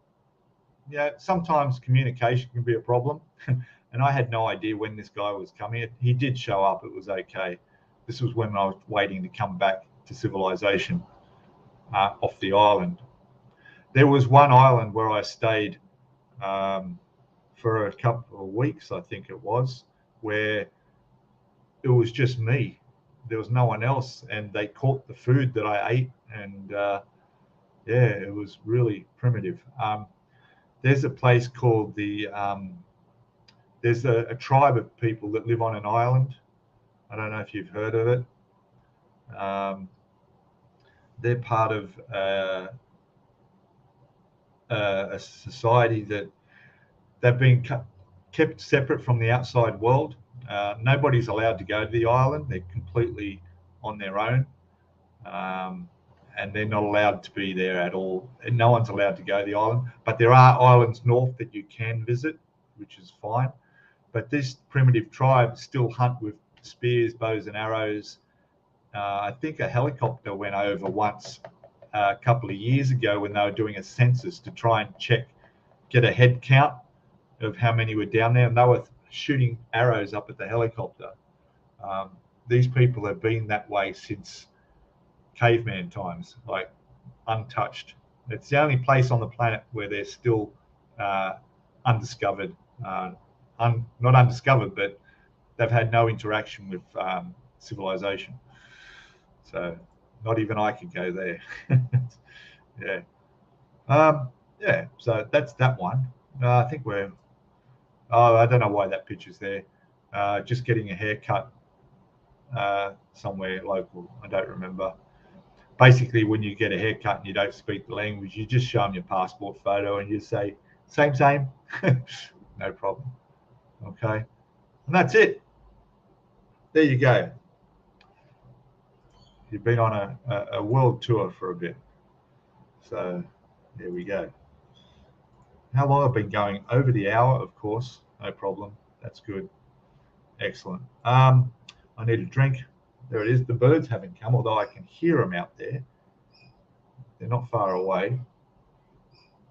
Yeah, sometimes communication can be a problem. And I had no idea when this guy was coming. He did show up. It was okay. This was when I was waiting to come back to civilization off the island. There was one island where I stayed for a couple of weeks, I think it was, where it was just me. There was no one else, and they caught the food that I ate, and it was really primitive. There's a place called there's a tribe of people that live on an island. I don't know if you've heard of it. They're part of a society that they've been kept separate from the outside world. Nobody's allowed to go to the island. They're completely on their own. And they're not allowed to be there at all. And no one's allowed to go to the island. But there are islands north that you can visit, which is fine. But this primitive tribe still hunt with spears, bows and arrows. I think a helicopter went over once a couple of years ago when they were doing a census to try and get a head count of how many were down there. And they were shooting arrows up at the helicopter. These people have been that way since caveman times, like untouched. It's the only place on the planet where they're still undiscovered, not undiscovered, but they've had no interaction with civilization. So not even I could go there. Yeah. So that's that one. I think we're Oh, I don't know why that picture's there. Just getting a haircut somewhere local. I don't remember. Basically, when you get a haircut and you don't speak the language, you just show them your passport photo and you say, same, same. No problem. Okay. And that's it. There you go. You've been on a world tour for a bit. So there we go. How long have I been going? Over the hour, of course. No problem. That's good. Excellent. I need a drink. There it is. The birds haven't come, although I can hear them out there. They're not far away.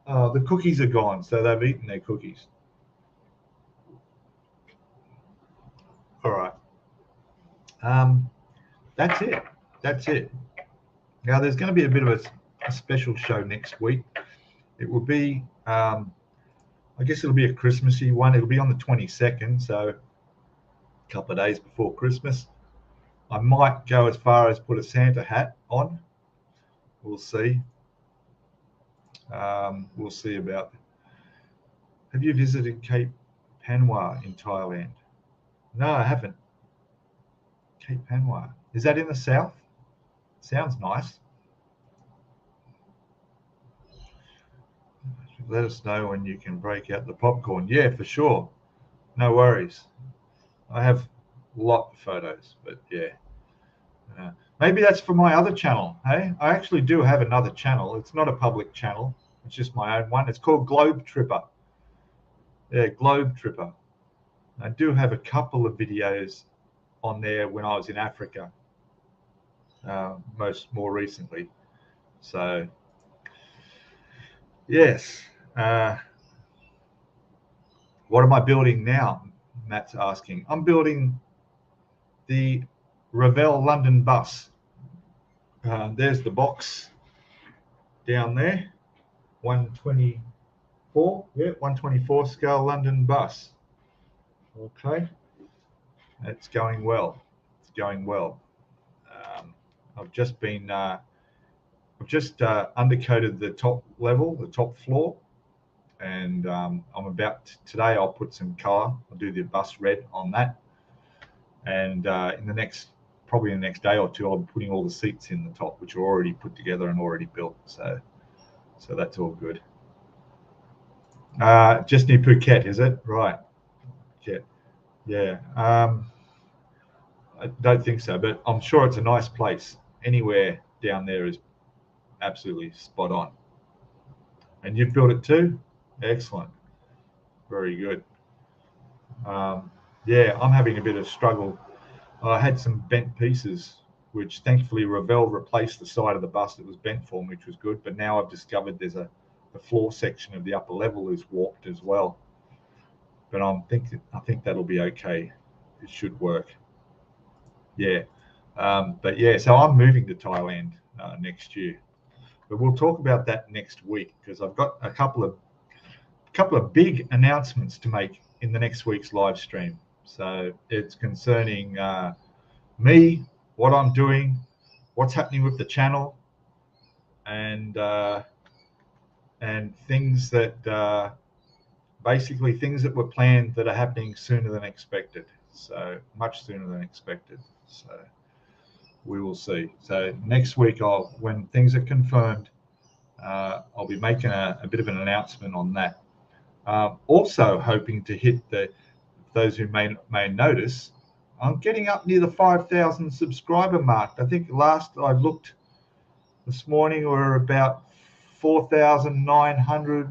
The cookies are gone, so they've eaten their cookies. All right. That's it. That's it. Now, there's going to be a bit of a special show next week. It will be, I guess it'll be a Christmassy one. It'll be on the 22nd, so a couple of days before Christmas. I might go as far as put a Santa hat on. We'll see. We'll see about. Have you visited Cape Panwa in Thailand? No, I haven't. Cape Panwa. Is that in the south? Sounds nice. Let us know when you can break out the popcorn. Yeah, for sure. No worries. I have a lot of photos, but yeah. Maybe that's for my other channel. Hey, I actually do have another channel. It's not a public channel. It's just my own one. It's called Globe Tripper. Yeah, Globe Tripper. I do have a couple of videos on there when I was in Africa, more recently. So, yes. What am I building now? Matt's asking. I'm building the Ravel London bus. There's the box down there. 124, yeah, 124 scale London bus. Okay, it's going well. It's going well. I've just been, undercoated the top level, the top floor, and I'm about today. I'll put some color. I'll do the bus red on that, and probably in the next day or two, I'll be putting all the seats in the top, which are already put together and already built. So that's all good. Just near Phuket, is it? Right. Phuket. Yeah. I don't think so, but I'm sure it's a nice place. Anywhere down there is absolutely spot on. And you've built it too? Excellent. Very good. Yeah, I'm having a bit of struggle. I had some bent pieces, which thankfully Ravel replaced the side of the bus that was bent for me, which was good. But now I've discovered there's the floor section of the upper level is warped as well. But I think that'll be okay. It should work. Yeah. But yeah, so I'm moving to Thailand next year. But we'll talk about that next week because I've got a couple of big announcements to make in the next week's live stream. So it's concerning me, what I'm doing, what's happening with the channel, and things that basically things that were planned that are happening sooner than expected. So much sooner than expected. So we will see. So next week, when things are confirmed, I'll be making a bit of an announcement on that. Also hoping to hit those who may notice, I'm getting up near the 5,000 subscriber mark. I think last I looked this morning we're about 4,900,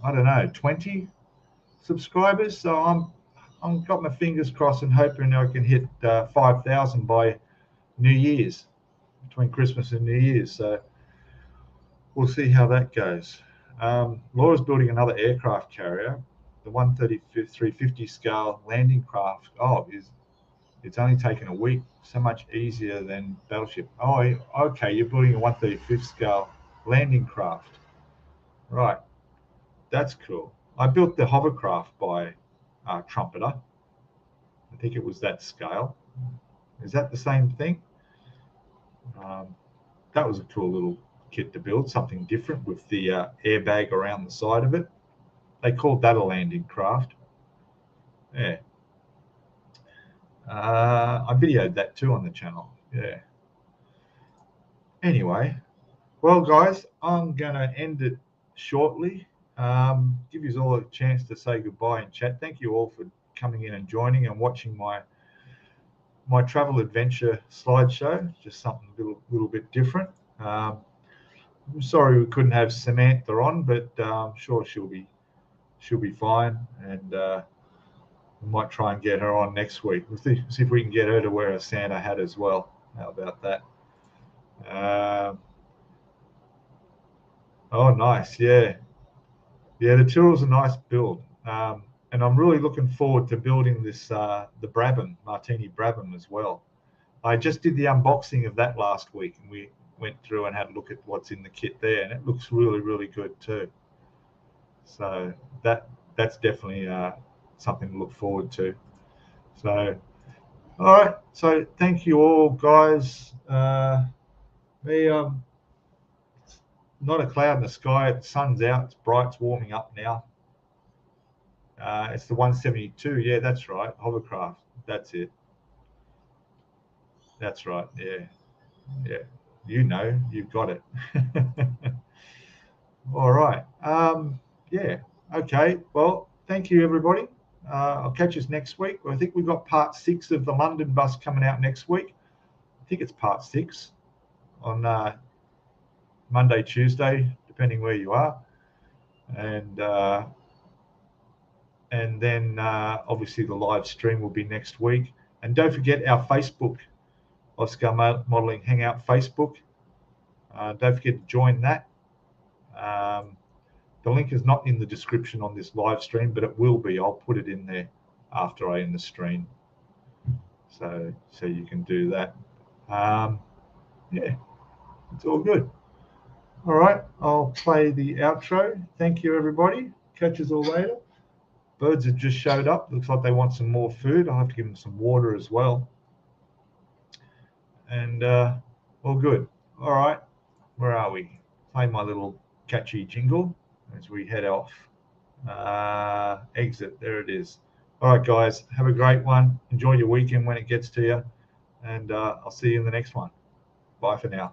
I don't know, 20 subscribers. So I'm got my fingers crossed and hoping I can hit 5,000 by New Year's, between Christmas and New Year's. So we'll see how that goes. Laura's building another aircraft carrier, the 13350 scale landing craft. It's only taken a week. So much easier than battleship. Oh, okay. You're building a 135th scale landing craft, right? That's cool. I built the hovercraft by Trumpeter. I think it was that scale. Is that the same thing? That was a cool little kit to build, something different with the airbag around the side of it. They called that a landing craft. Yeah. I videoed that too on the channel. Yeah. Anyway, well, guys, I'm going to end it shortly. Give you all a chance to say goodbye in chat. Thank you all for coming in and joining and watching my travel adventure slideshow. Just something a little bit different. I'm sorry we couldn't have Samantha on, but I'm sure she'll be fine, and we might try and get her on next week. We'll see if we can get her to wear a Santa hat as well. How about that? Oh, nice. Yeah. The Tyrrell's a nice build. And I'm really looking forward to building this, the Brabham, Martini Brabham as well. I just did the unboxing of that last week, and we went through and had a look at what's in the kit there, and it looks really, really good too. So that's definitely something to look forward to. So, all right. So thank you all, guys. Not a cloud in the sky. The sun's out. It's bright. It's warming up now. It's the 172. Yeah, that's right. Hovercraft. That's it. That's right. Yeah. Yeah. You've got it. All right. Yeah. Okay. Well, thank you, everybody. I'll catch us next week. I think we've got part 6 of the London bus coming out next week. I think it's part 6 on Monday, Tuesday, depending where you are. And then obviously the live stream will be next week. And don't forget our Facebook, of Scalemodeling Hangout Facebook. Don't forget to join that. The link is not in the description on this live stream, but it will be. I'll put it in there after I end the stream. So you can do that. Yeah, it's all good. All right, I'll play the outro. Thank you, everybody. Catch us all later. Birds have just showed up. Looks like they want some more food. I'll have to give them some water as well. And all good. All right, where are we? Play my little catchy jingle as we head off. Exit. There it is. All right, guys. Have a great one. Enjoy your weekend when it gets to you. And I'll see you in the next one. Bye for now.